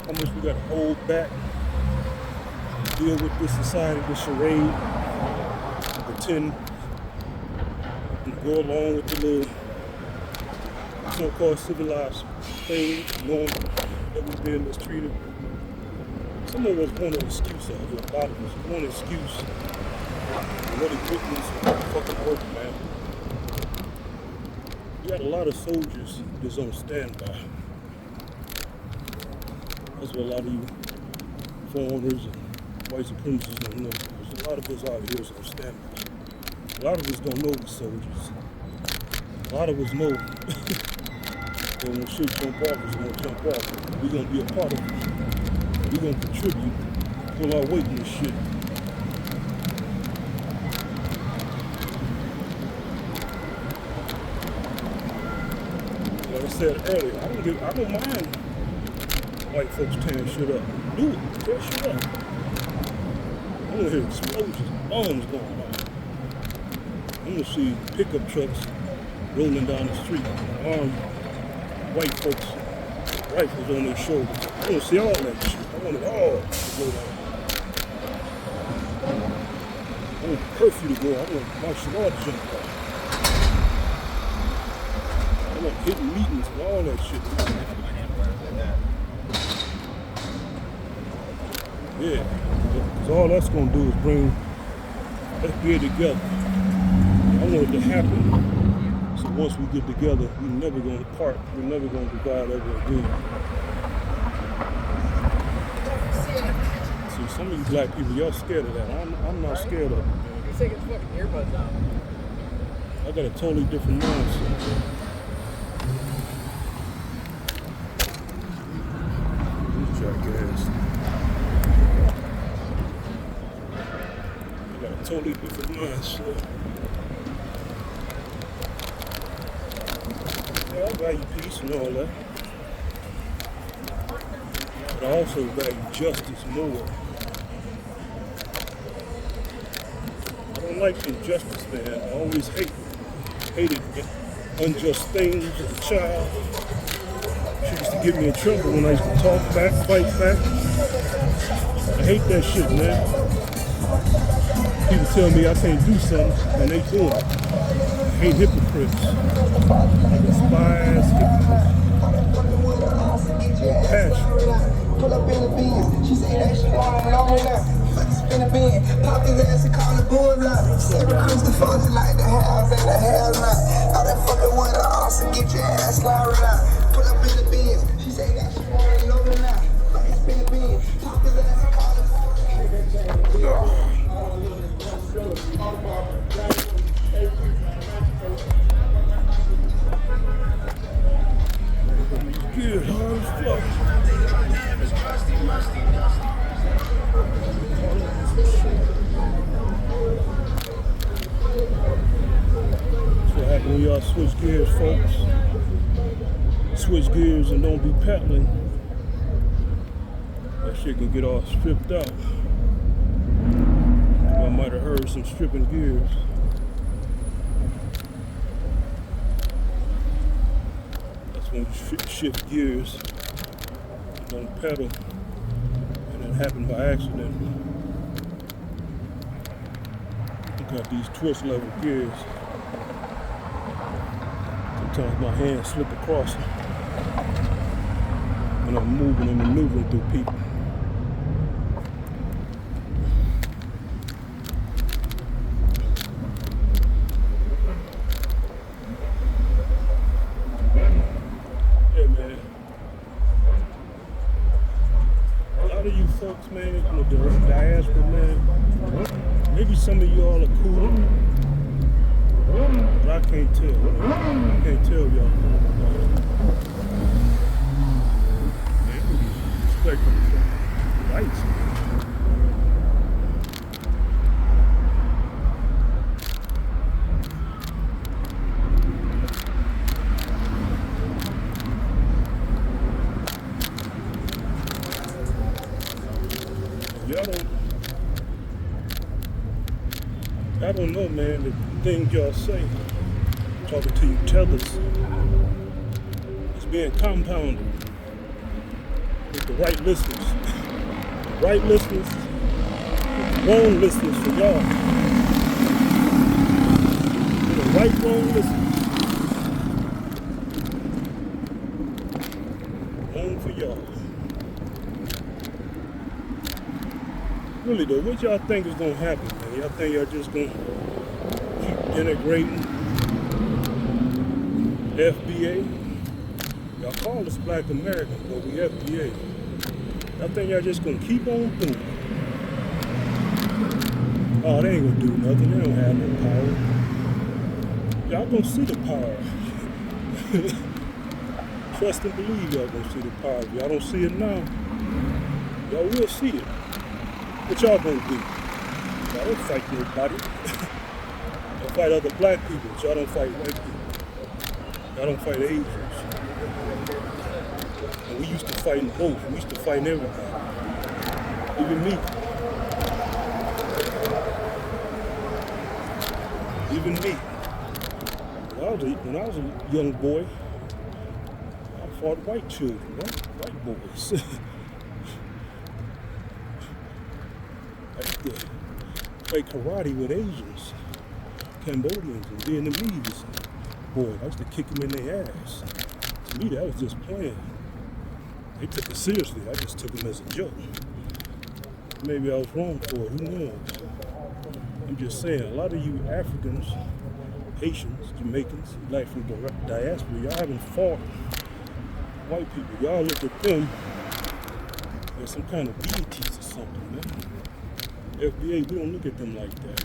S1: How much we gotta hold back, deal with this society, this charade, pretend and go along with the little so-called civilized thing, knowing that we're being mistreated. Some of us want an excuse out here, a lot of us want an excuse. What it took is fucking work, man. You got a lot of soldiers that's on standby. That's what a lot of you foreigners and white supremacists don't know. There's a lot of us out here that's on standby. A lot of us don't know the soldiers. A lot of us know that when shit jump off, it's gonna jump off. We're gonna be a part of it. We're gonna contribute, pull our weight in this shit. Like I said earlier, I don't mind white folks tearing shit up. Do it, tear shit up. I wanna hear explosions, bombs going off. I wanna see pickup trucks rolling down the street, armed white folks, rifles on their shoulders. I want to see all that shit. I want it all to go down. I want curfew to go. I want martial law to jump off. I want hidden meetings and all that shit. Yeah, because all that's going to do is bring FBA together. I want it to happen. So once we get together, we're never going to part. We're never going to divide ever again. See, some of you black people, y'all scared of that. I'm not scared of it.
S2: You're taking fucking earbuds out.
S1: I got a totally different mindset. These jackass. I got a totally different mindset. Yeah, I value peace and all that. But I also value justice more. I don't like injustice, man. I always hated unjust things as a child. She used to get me in trouble when I used to talk back, fight back. I hate that shit, man. People tell me I can't do something, and they do it. I hate hypocrites. I despise hypocrites. Passion.
S3: Pull up in the beans. She say that she want it on now. Fuck spin a bean. Pop his ass and call it bullseye. Every Christopher like the house and the house now. All that fucking with her also get your ass slide out. Pull up in the beans. She say that she want it on now. Fuck spin a bean. Pop his ass and call it bullseye.
S1: Good, hard as fuck. That's what happens when y'all switch gears, folks. Switch gears and don't be paddling. That shit can get all stripped out. I might have heard some stripping gears. When you shift gears, don't pedal, and it happened by accident. You got these twist level gears. Sometimes my hands slip across them when I'm moving and maneuvering through people. Folks, man, the diaspora, man, maybe some of y'all are cool, but I can't tell. I can't tell y'all. Man, respect the rights. I don't know, man, the things y'all say, talking to you tethers, it's being compounded with the right listeners. The right listeners, wrong listeners for y'all. The right, wrong listeners. Wrong for y'all. Really though, what y'all think is gonna happen, man? Y'all think y'all just gonna keep denigrating FBA. Y'all call us Black Americans, but we FBA. I think y'all just gonna keep on doing it. Oh, they ain't gonna do nothing. They don't have no power. Y'all gonna see the power. Trust and believe y'all gonna see the power. If y'all don't see it now, y'all will see it. What y'all gonna do? Y'all don't fight nobody. Y'all fight other black people, but y'all don't fight white people. Y'all don't fight Asians. And we used to fight both. We used to fight everybody. Even me. Even me. When I was a young boy, I fought white children, white boys. I used to play karate with Asians, Cambodians, and Vietnamese boys. I used to kick them in their ass. To me, that was just playing. They took it seriously. I just took them as a joke. Maybe I was wrong for it. Who knows? I'm just saying, a lot of you Africans, Haitians, Jamaicans, black from the diaspora, y'all haven't fought white people. Y'all look at them as some kind of deities or something, man. FBA, we don't look at them like that.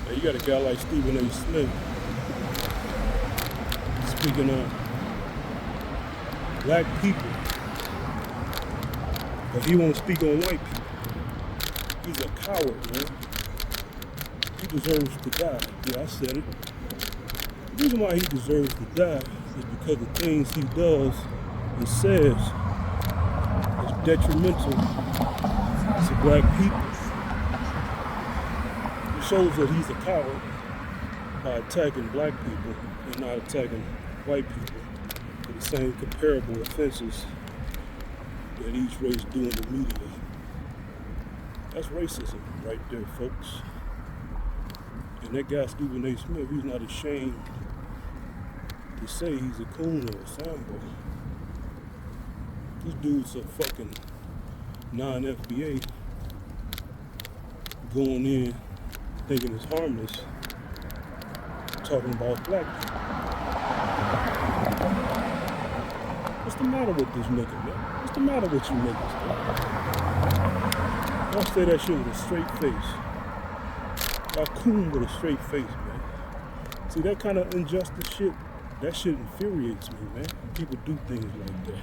S1: Now, you got a guy like Stephen A. Smith speaking on black people, but he won't speak on white people. He's a coward, man. He deserves to die. Yeah, I said it. The reason why he deserves to die is because the things he does and says is detrimental to black people. It shows that he's a coward by attacking black people and not attacking white people for the same comparable offenses that each race do in the media. That's racism right there, folks. And that guy, Stephen A. Smith, he's not ashamed to say he's a coon or a sambo. This dude's a fucking non-FBA going in thinking it's harmless, talking about black people. What's the matter with this nigga, man? What's the matter with you niggas, man? Y'all say that shit with a straight face. Y'all coon with a straight face, man. See, that kind of injustice shit, that shit infuriates me, man. People do things like that.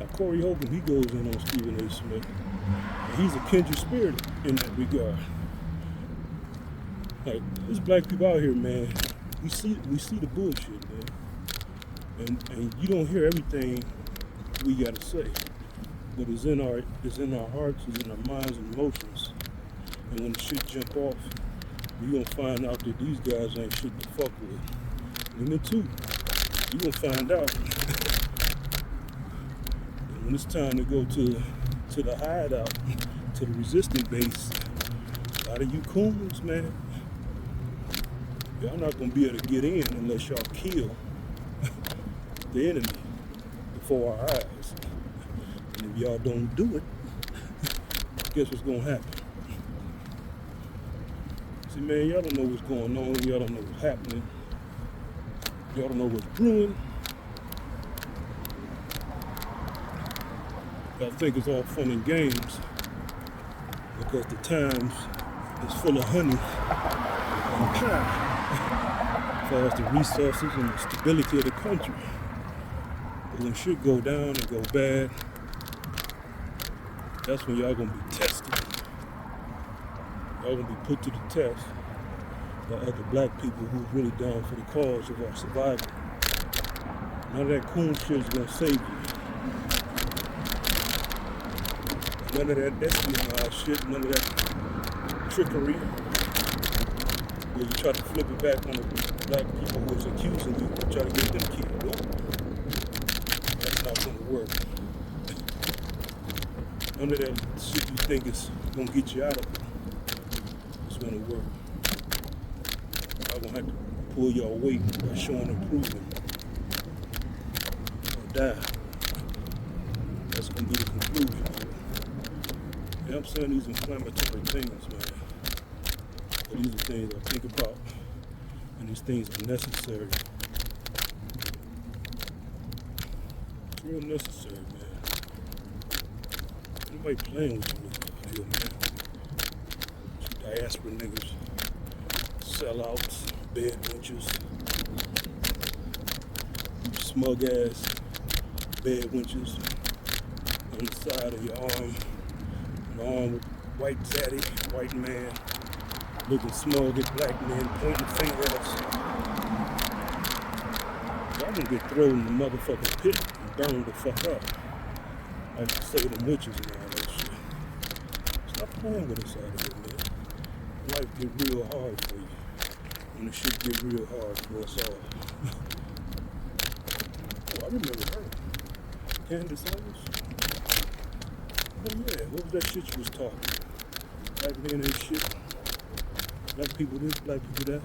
S1: Now, Corey Holcomb, he goes in on Stephen A. Smith. And he's a kindred spirit in that regard. Like, there's black people out here, man. We see the bullshit, man. And you don't hear everything we gotta say. But it's in our hearts, it's in our minds and emotions. And when the shit jump off, you're gonna find out that these guys ain't shit to fuck with. Women too. You're gonna find out. And when it's time to go to the hideout, to the resistant base, a lot of you coons, man, y'all not gonna be able to get in unless y'all kill the enemy before our eyes. And if y'all don't do it, guess what's gonna happen? See, man, y'all don't know what's going on. Y'all don't know what's happening. Y'all don't know what's brewing. Y'all think it's all fun and games because the times is full of honey and pie as far as the resources and the stability of the country. But when shit go down and go bad, that's when y'all gonna be tested. Y'all gonna be put to the test by other black people who's really down for the cause of our survival. None of that coon shit is gonna save you. None of that espionage shit, none of that trickery, where you try to flip it back on the black people who was accusing you, try to get them killed. No. That's not gonna work. None of that shit you think is gonna get you out of it. It's gonna work. I'm gonna have to pull y'all weight by showing improvement. Or die. That's gonna be the conclusion. Yeah, I'm saying these inflammatory things, man. But these are things I think about And these things are necessary. It's real necessary, man. Nobody playing with you out here, man. You diaspora niggas, sellouts, bed wenches, smug ass bed wenches on the side of your arm, an arm with white zaddy, white man, looking smug at black men, pointing finger at us. Y'all gonna get thrown in the motherfucking pit and burned the fuck up. Like you say, them witches and all that shit. Stop playing with us out here, man. Life get real hard for you. And the shit get real hard for us all. Oh, I remember her. Candace Owens. Oh yeah, what was that shit you was talking? Black men ain't shit. Black people this, black people that.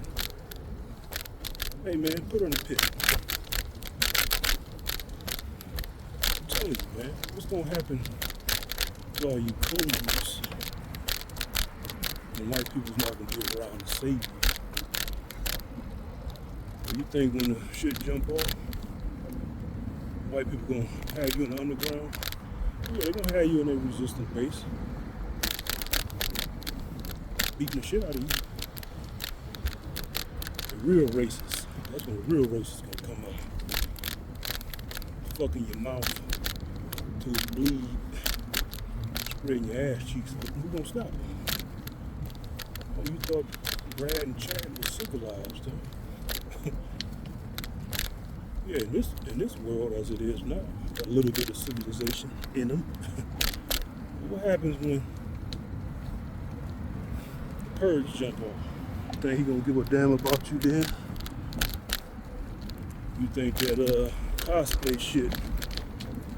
S1: Hey man, put her in the pit. I'm telling you, man, what's gonna happen to all you coons? And white people's not gonna be around to save you. You think when the shit jump off, white people gonna have you in the underground? Yeah, they're gonna have you in their resistance base. Beating the shit out of you. The real racists. That's when the real racists gonna come up. Fucking your mouth till it bleed. Spreading your ass cheeks. Who gonna stop it? Oh, you thought Brad and Chad were civilized, huh? Yeah, in this world as it is now, a little bit of civilization in them. What happens when the purge jump off? Think he gonna give a damn about you then? You think that cosplay shit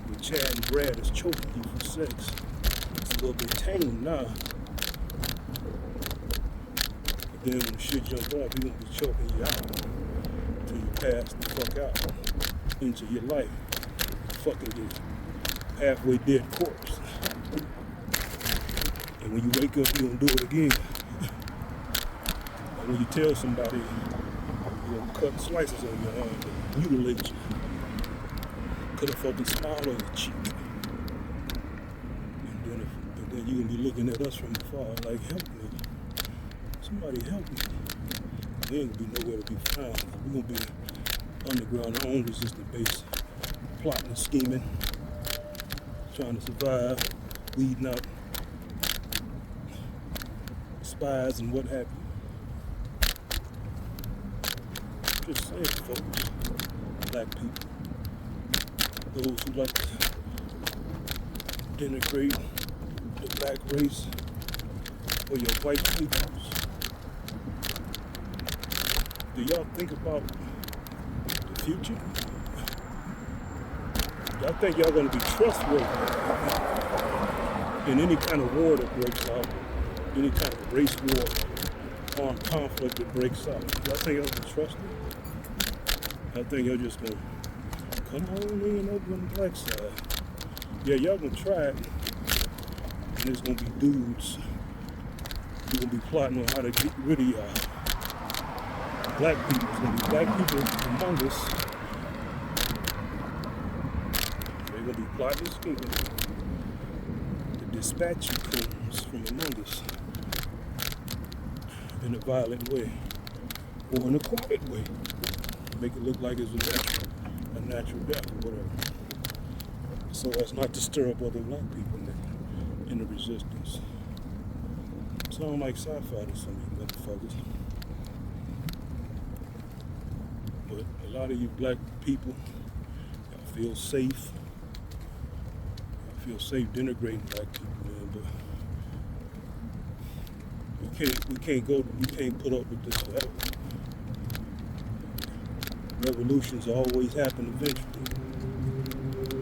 S1: with Chad and Brad is choking you for sex? It's a little bit tame now. But then when the shit jump off, he gonna be choking you out until you pass the fuck out into your life. Fucking get halfway dead corpse. And when you wake up, you gonna do it again. And when you tell somebody, you gonna cut slices on your arm and mutilate you. Put a fucking smile on your cheek. And then you gonna be looking at us from afar like, help me. Somebody help me. We ain't gonna be nowhere to be found. We're gonna be underground, our own resistant base, plotting and scheming, trying to survive, weeding out spies and what have you. Just saying, folks, black people, those who like to denigrate the black race or your white peoples, do y'all think about the future? Y'all think y'all gonna be trustworthy in any kind of war that breaks out, any kind of race war, armed conflict that breaks out? Y'all think y'all can trust it? I think y'all just gonna come on in over on the black side. Yeah, y'all gonna try it, and there's gonna be dudes who gonna be plotting on how to get rid of y'all. Black people, there's gonna be black people among us. They're gonna be plotting and scheming to dispatch you coons from among us in a violent way or in a quiet way. Make it look like it's a natural death or whatever. So as not to stir up other black people in the resistance. Sound like sci-fi to some of you motherfuckers. But a lot of you black people, y'all feel safe. Y'all feel safe denigrating black people, man, but we can't put up with this forever. Revolutions always happen eventually.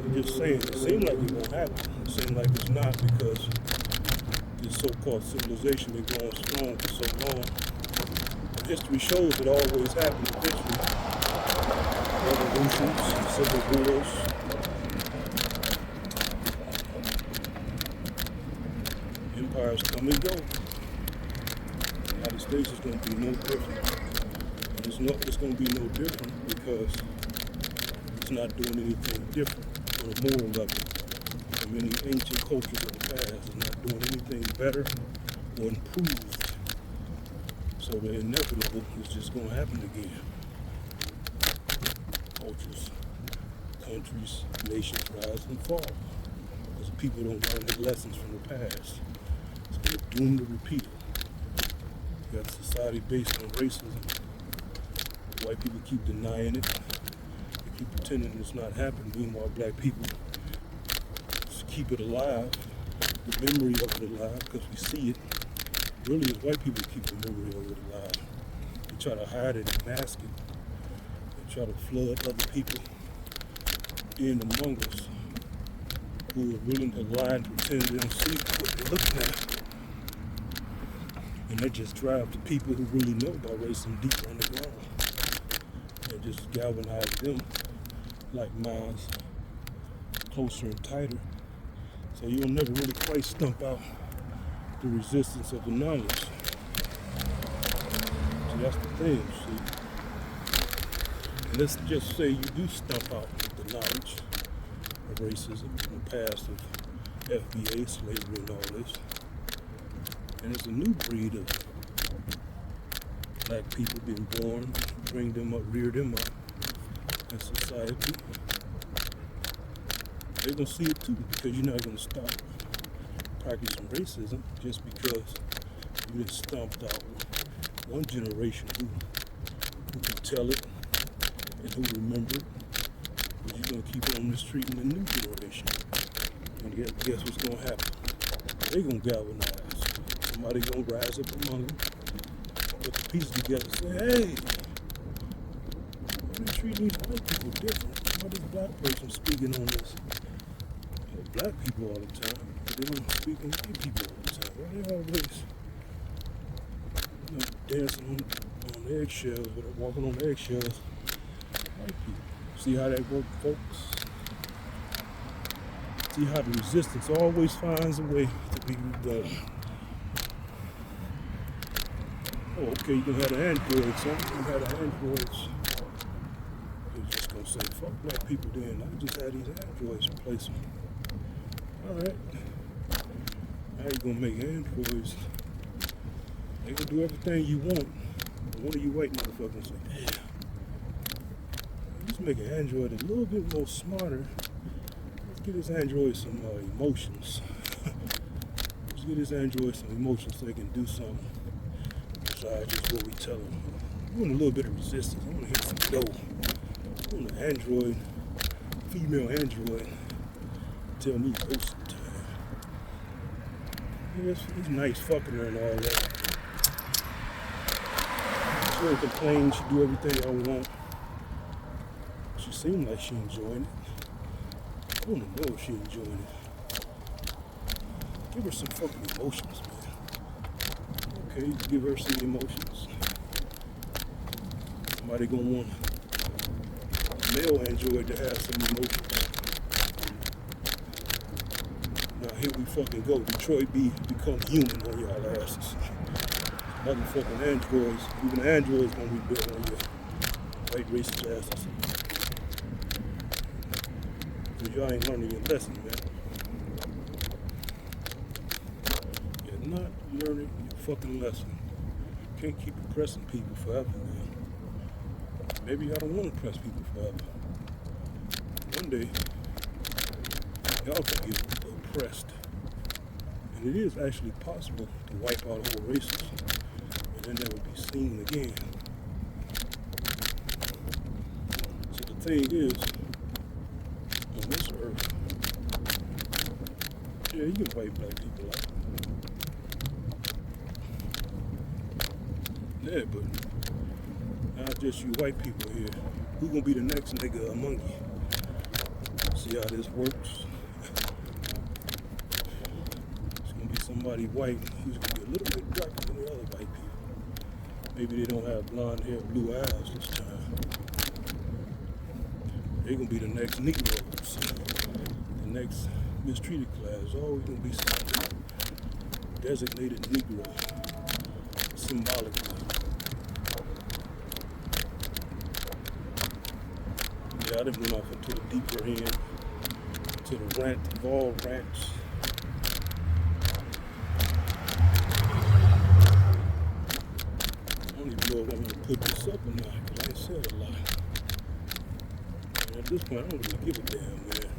S1: I'm just saying, it seems like it won't happen. It seems like it's not because this so-called civilization been going strong for so long. History shows it always happens eventually. Revolutions, civil wars. Empires come and go. The United States is going to be no different. It's going to be no different because it's not doing anything different on a moral level. I mean, the ancient cultures of the past is not doing anything better or improved. So the inevitable is just going to happen again. Cultures, countries, nations rise and fall because people don't learn their lessons from the past. So they're doomed to repeat it. You got a society based on racism. White people keep denying it. They keep pretending it's not happening. Meanwhile, black people just keep it alive, the memory of it alive, because we see it. Really, it's white people keep the memory of it alive. They try to hide it and mask it. They try to flood other people in among us who are willing to lie and pretend they don't see what they're looking at. And that just drives the people who really know about racism deeper on the ground. And just galvanize them like minds closer and tighter. So you'll never really quite stump out the resistance of the knowledge. So that's the thing, see. And let's just say you do stump out the knowledge of racism in the past of FBA, slavery and all this. And it's a new breed of black people being born, bring them up, rear them up in society. They're going to see it too, because you're not going to stop practicing racism just because you done stomped out one generation who can tell it and who remember it. But you're going to keep on mistreating the new generation. And guess what's going to happen? They're going to galvanize. Somebody going to rise up among them, put the pieces together and say, hey, why are they treating these white people different? Why this black person speaking on this? Black people all the time, but they don't speak on white people all the time. Why they always dancing on eggshells, walking on eggshells? White people. See how that works, folks? See how the resistance always finds a way to be redone. Oh, okay, you can have the androids, son. You can have the androids. You're just gonna say, fuck black people then. I just had these androids replace them. Alright. Now you're gonna make androids. They gonna do everything you want. But one of you white motherfuckers say, damn. Let's make an android a little bit more smarter. Let's give this android some emotions. Let's give this android some emotions so they can do something besides just what we tell them. I want a little bit of resistance. I want to hit some dough. I want an android, female android, tell me ghost time. Yeah, it's nice fucking her and all that. She don't complain. She do everything I want. She seemed like she enjoying it. I want to know if she enjoying it. Give her some fucking emotions, man. Okay, give her some emotions. Somebody gonna want a male android to have some emotions. Now here we fucking go. Detroit become human on y'all asses. Motherfucking androids. Even androids gonna be built on your white racist asses. Cause y'all ain't learning your lesson, man. You're not learning your fucking lesson. You can't keep oppressing people forever, man. Maybe I don't want to oppress people forever. One day, y'all can get oppressed. And it is actually possible to wipe out whole races and then never be seen again. So the thing is, on this earth, yeah, you can wipe black people out. Yeah, but not just you white people here. Who gonna be the next nigga among you? See how this works? It's gonna be somebody white who's gonna be a little bit darker than the other white people. Maybe they don't have blonde hair, blue eyes this time. They're gonna be the next Negroes, the next mistreated class. Always gonna be some designated Negro, symbolically. Yeah, I done went off into the deeper end, to the rant of all rants. I don't even know if I'm gonna put this up or not, because I ain't said a lot. And at this point, I don't really give a damn, man.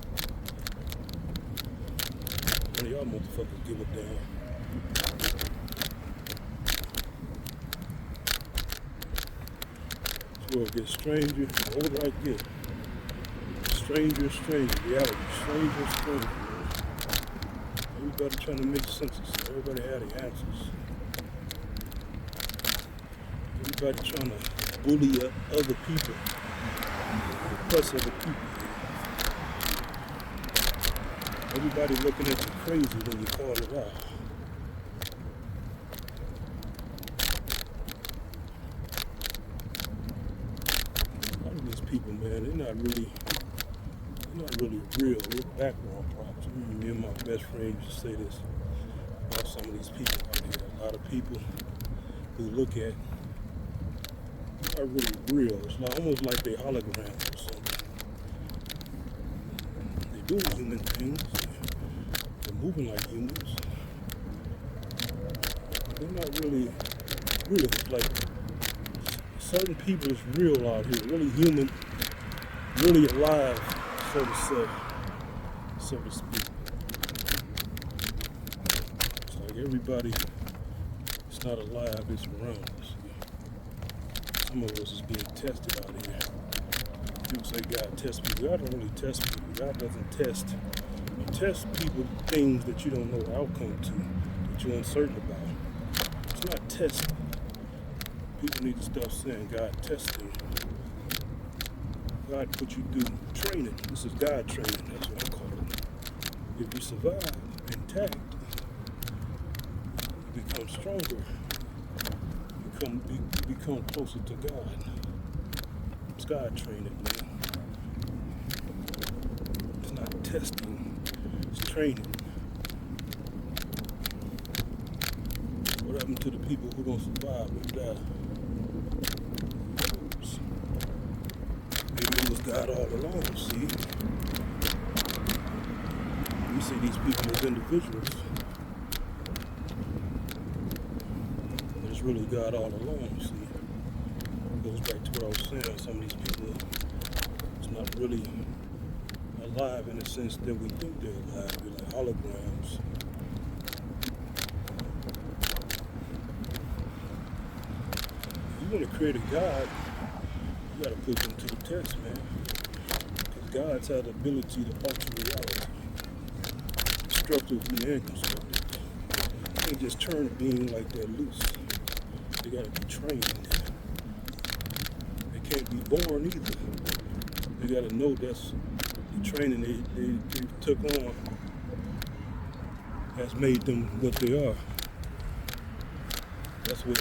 S1: None of y'all motherfuckers give a damn. This world gets stranger the older I get. Stranger, reality, stranger. Everybody trying to make sense of it. Everybody had the answers. Everybody trying to bully other people, oppress other people. Everybody looking at you crazy when you call it out. A lot of these people, man, they're not really real. They're background props. Me and my best friend used to say this about some of these people out here. A lot of people who look at are really real. It's almost like they holograms or something. They do human things. They're moving like humans. They're not really real. It's like certain people is real out here, really human, really alive, so to speak. It's like everybody is not alive, it's around us. Some of us is being tested out here. People say God tests people. God don't really test people. God doesn't test. You test people things that you don't know the outcome to, that you're uncertain about. It's not testing. People need to stop saying God testing. God put you through training. This is God training. That's what I call it. If you survive intact, you become stronger. You become closer to God. It's God training, man. It's not testing. It's training. What happened to the people who don't survive and die? Maybe it was God all along, see? We see these people as individuals. But it's really God all along, see? It goes back to what I was saying. Some of these people, it's not really alive in the sense that we think they're alive. They're like holograms. If you want to create a God, you gotta put them to the test, man. Because God's had the ability to alter reality, constructively and constructively. You can't just turn a being like that loose. They gotta be trained. They can't be born either. They gotta know that's the training they took on has made them what they are. That's where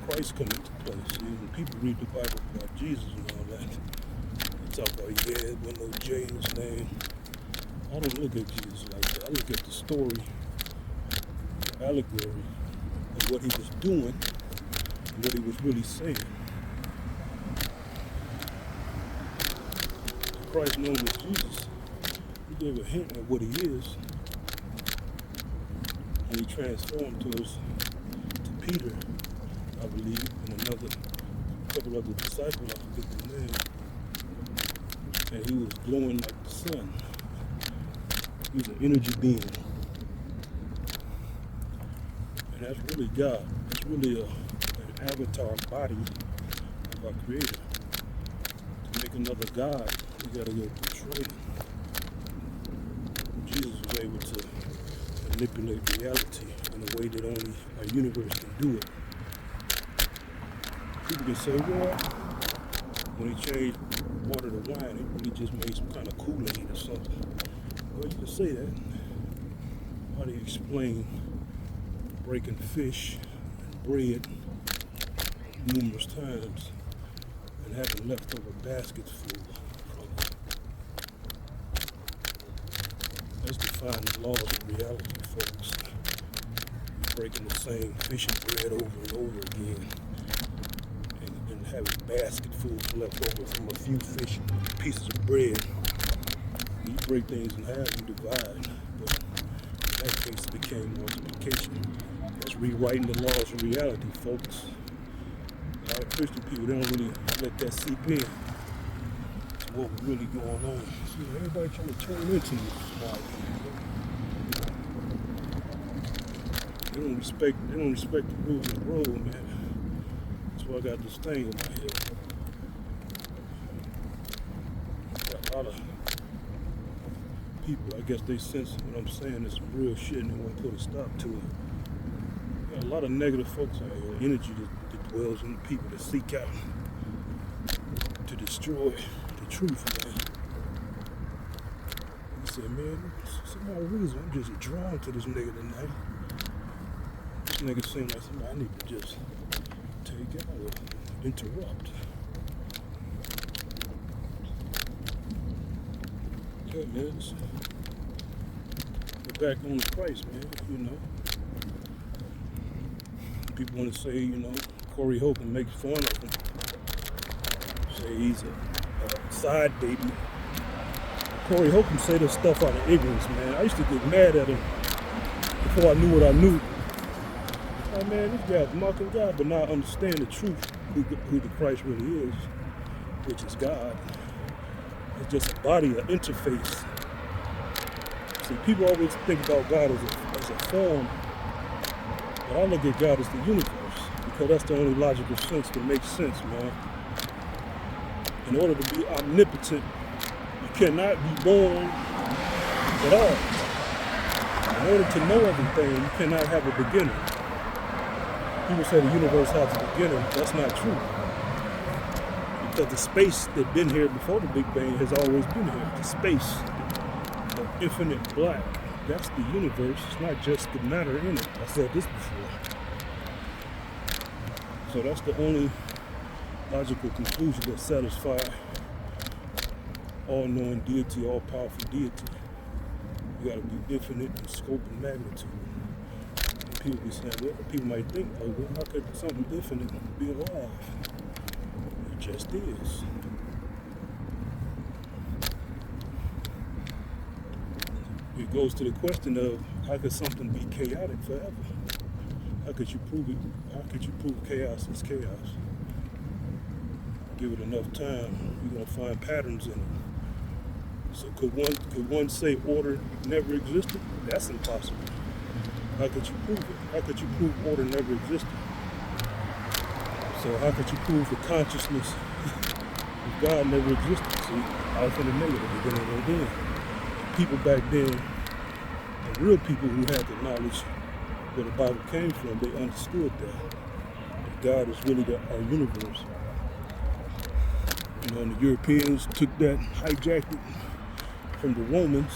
S1: Christ come into place. See, when people read the Bible about Jesus and all that, they talk about, yeah, there wasn't no J in his name. I don't look at Jesus like that. I look at the story, the allegory of what he was doing and what he was really saying. Christ, known as Jesus, he gave a hint at what he is, and he transformed to Peter, I believe, and another couple of the disciples, I forget the name, and he was glowing like the sun. He was an energy being. And that's really God. It's really an avatar body of our Creator. To make another God, we gotta go through training. Jesus was able to manipulate reality in a way that only our universe can do it. People can say, well, when he changed water to wine, he just made some kind of Kool-Aid or something. Well, you can say that. How do you explain breaking fish and bread numerous times and having leftover baskets full from it? That's defying the laws of reality, folks. Breaking the same fish and bread over and over again. And have a basket full left over from a few fish, pieces of bread. You break things in half, you divide. But in that case, it became multiplication. That's rewriting the laws of reality, folks. A lot of Christian people, they don't really let that seep in to what was really going on. See, everybody trying to turn into this. They don't respect the rules of the road, man. That's why I got this thing in my head. Got a lot of people, I guess they sense what I'm saying is some real shit and they want to put a stop to it. Got a lot of negative folks out here, energy that dwells in the people that seek out to destroy the truth, man. He said, man, some odd reason I'm just drawn to this nigga tonight. This nigga seems like somebody I need to just take out or interrupt. Yeah, man. We're back on the price, man, you know. People want to say, you know, Corey Holcomb makes fun of him. Say he's a side baby. Corey Holcomb say this stuff out of ignorance, man. I used to get mad at him before I knew what I knew. Like, man, this guy's mocking God, but now I understand the truth, who the Christ really is, which is God. It's just a body, an interface. See, people always think about God as a form, but I look at God as the universe, because that's the only logical sense that makes sense, man. In order to be omnipotent, you cannot be born at all. In order to know everything, you cannot have a beginning. People say the universe has a beginning. That's not true. Because the space that's been here before the Big Bang has always been here. The space, the infinite black, that's the universe. It's not just the matter in it. I said this before. So that's the only logical conclusion that satisfies all-knowing deity, all-powerful deity. You gotta be infinite in scope and magnitude. And people be saying, well, people might think, oh, well, how could something infinite be alive? It just is. It goes to the question of how could something be chaotic forever? How could you prove it? How could you prove chaos is chaos? Give it enough time, you're gonna find patterns in it. So could one say order never existed? That's impossible. How could you prove it? How could you prove order never existed? So how could you prove the consciousness of God never existed? See, alpha and omega, the beginning and the end. People back then, the real people who had the knowledge where the Bible came from, they understood that God is really our universe. You know, and the Europeans took that, hijacked it from the Romans,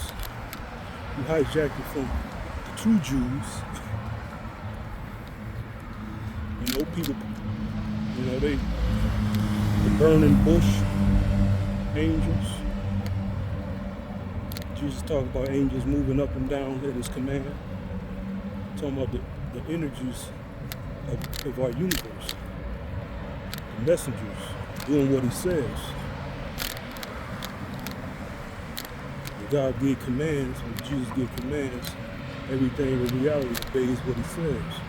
S1: who hijacked it from the true Jews. You know, people, you know, the burning bush angels. Jesus talked about angels moving up and down at his command. Talking about the energies of our universe. The messengers doing what he says. When God gave commands, when Jesus gave commands, everything in reality obeys what he says.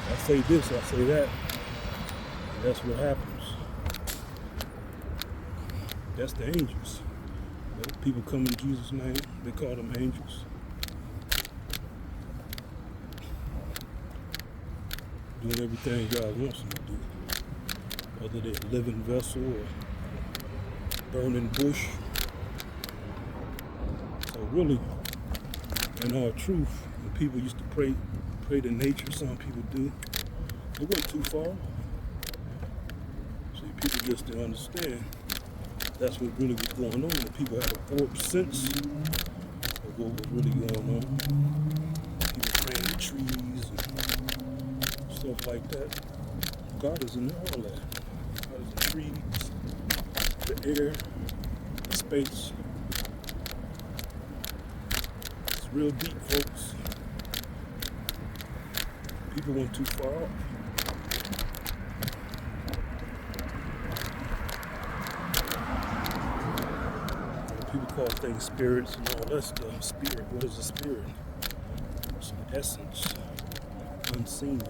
S1: I say this, I say that, and that's what happens. That's the angels. You know, people come in Jesus' name, they call them angels. Doing everything God wants them to do. Whether they're a living vessel or burning bush. So really, in our truth, when people used to pray to nature, some people do, it went too far. See, people just didn't understand. That's what really was going on. The people had a warped sense of what was really going on. People praying to trees and stuff like that. God is in all that. God is in the trees, the air, the space. It's real deep, folks. People went too far off. call things spirits and all that stuff. Spirit, what is a spirit? It's an essence, unseen.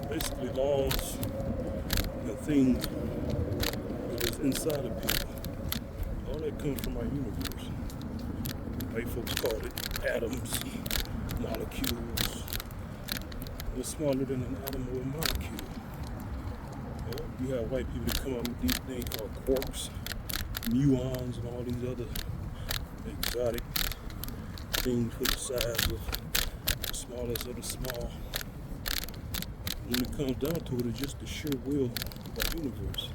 S1: Basically laws and things that is inside of people. All that comes from our universe. White folks call it atoms, molecules. We're smaller than an atom or a molecule. Well, you have white people that come up with these things called quarks, muons, and all these other exotic things for the size of the smallest of the small. When it comes down to it, it's just the sheer will of our universe.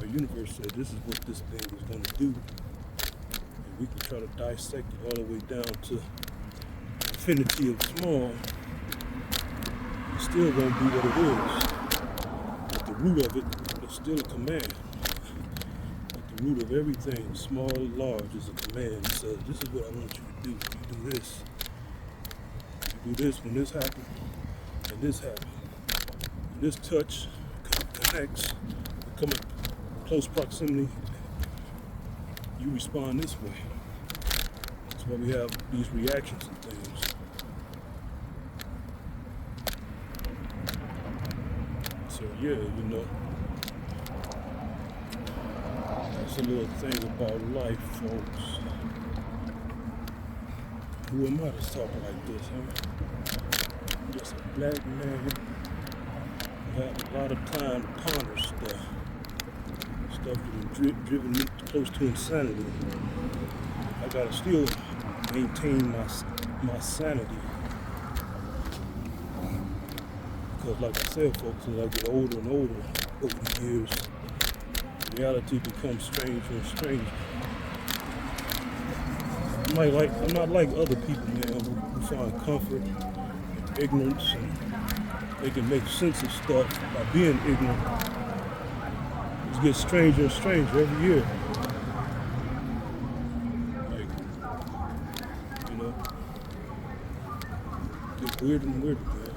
S1: Our universe said this is what this thing is going to do. And we can try to dissect it all the way down to infinity of small. It's still going to be what it is. At the root of it is still a command. At the root of everything, small and large, is a command. It says, this is what I want you to do. You do this. You do this when this happens, and this happens. When this touch connects, come in close proximity, you respond this way. That's why we have these reactions and things. So yeah, you know, that's a little thing about life, folks. Who am I to talk like this, huh? I'm just a black man who had a lot of time to ponder stuff. Stuff that has driven me close to insanity. I gotta still maintain my sanity. Because like I said, folks, as I get older and older over the years, reality becomes stranger and stranger. I'm not like other people, man, who find comfort in ignorance and they can make sense of stuff by being ignorant. It gets stranger and stranger every year. Like, you know, it gets weirder and weirder, man.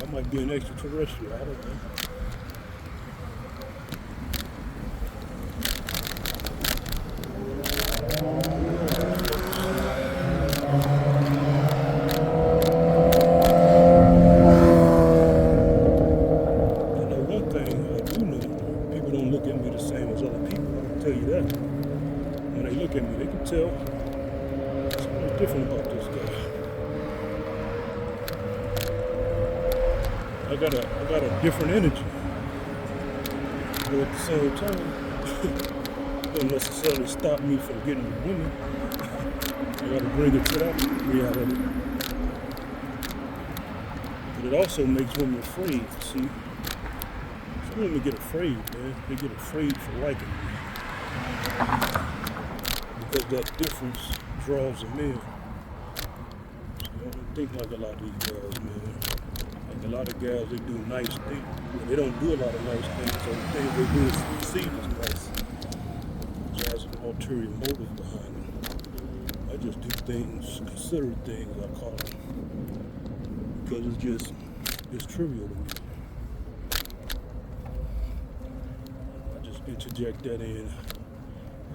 S1: I might be an extraterrestrial, I don't know. I got a different energy, but at the same time, it don't necessarily stop me from getting with women. I got to bring it to that reality. But it also makes women afraid, see? Some women get afraid, man. They get afraid for liking me. Because that difference draws them in. So I don't think like a lot of these girls, man. A lot of guys, they do nice things. They don't do a lot of nice things, so the things they do is perceived as nice. So there's an ulterior motive behind them. I just do things, considered things, I call them. Because it's trivial to me. I just interject that in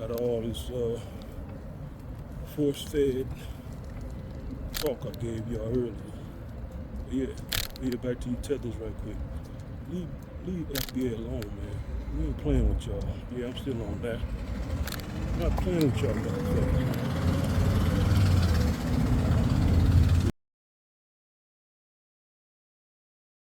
S1: out of all this force-fed talk I gave y'all earlier. But yeah. Lead it back to you Tethers right quick. Leave FBA alone, man. We ain't playing with y'all. Yeah, I'm still on that. I'm not playing with y'all, motherfuckers.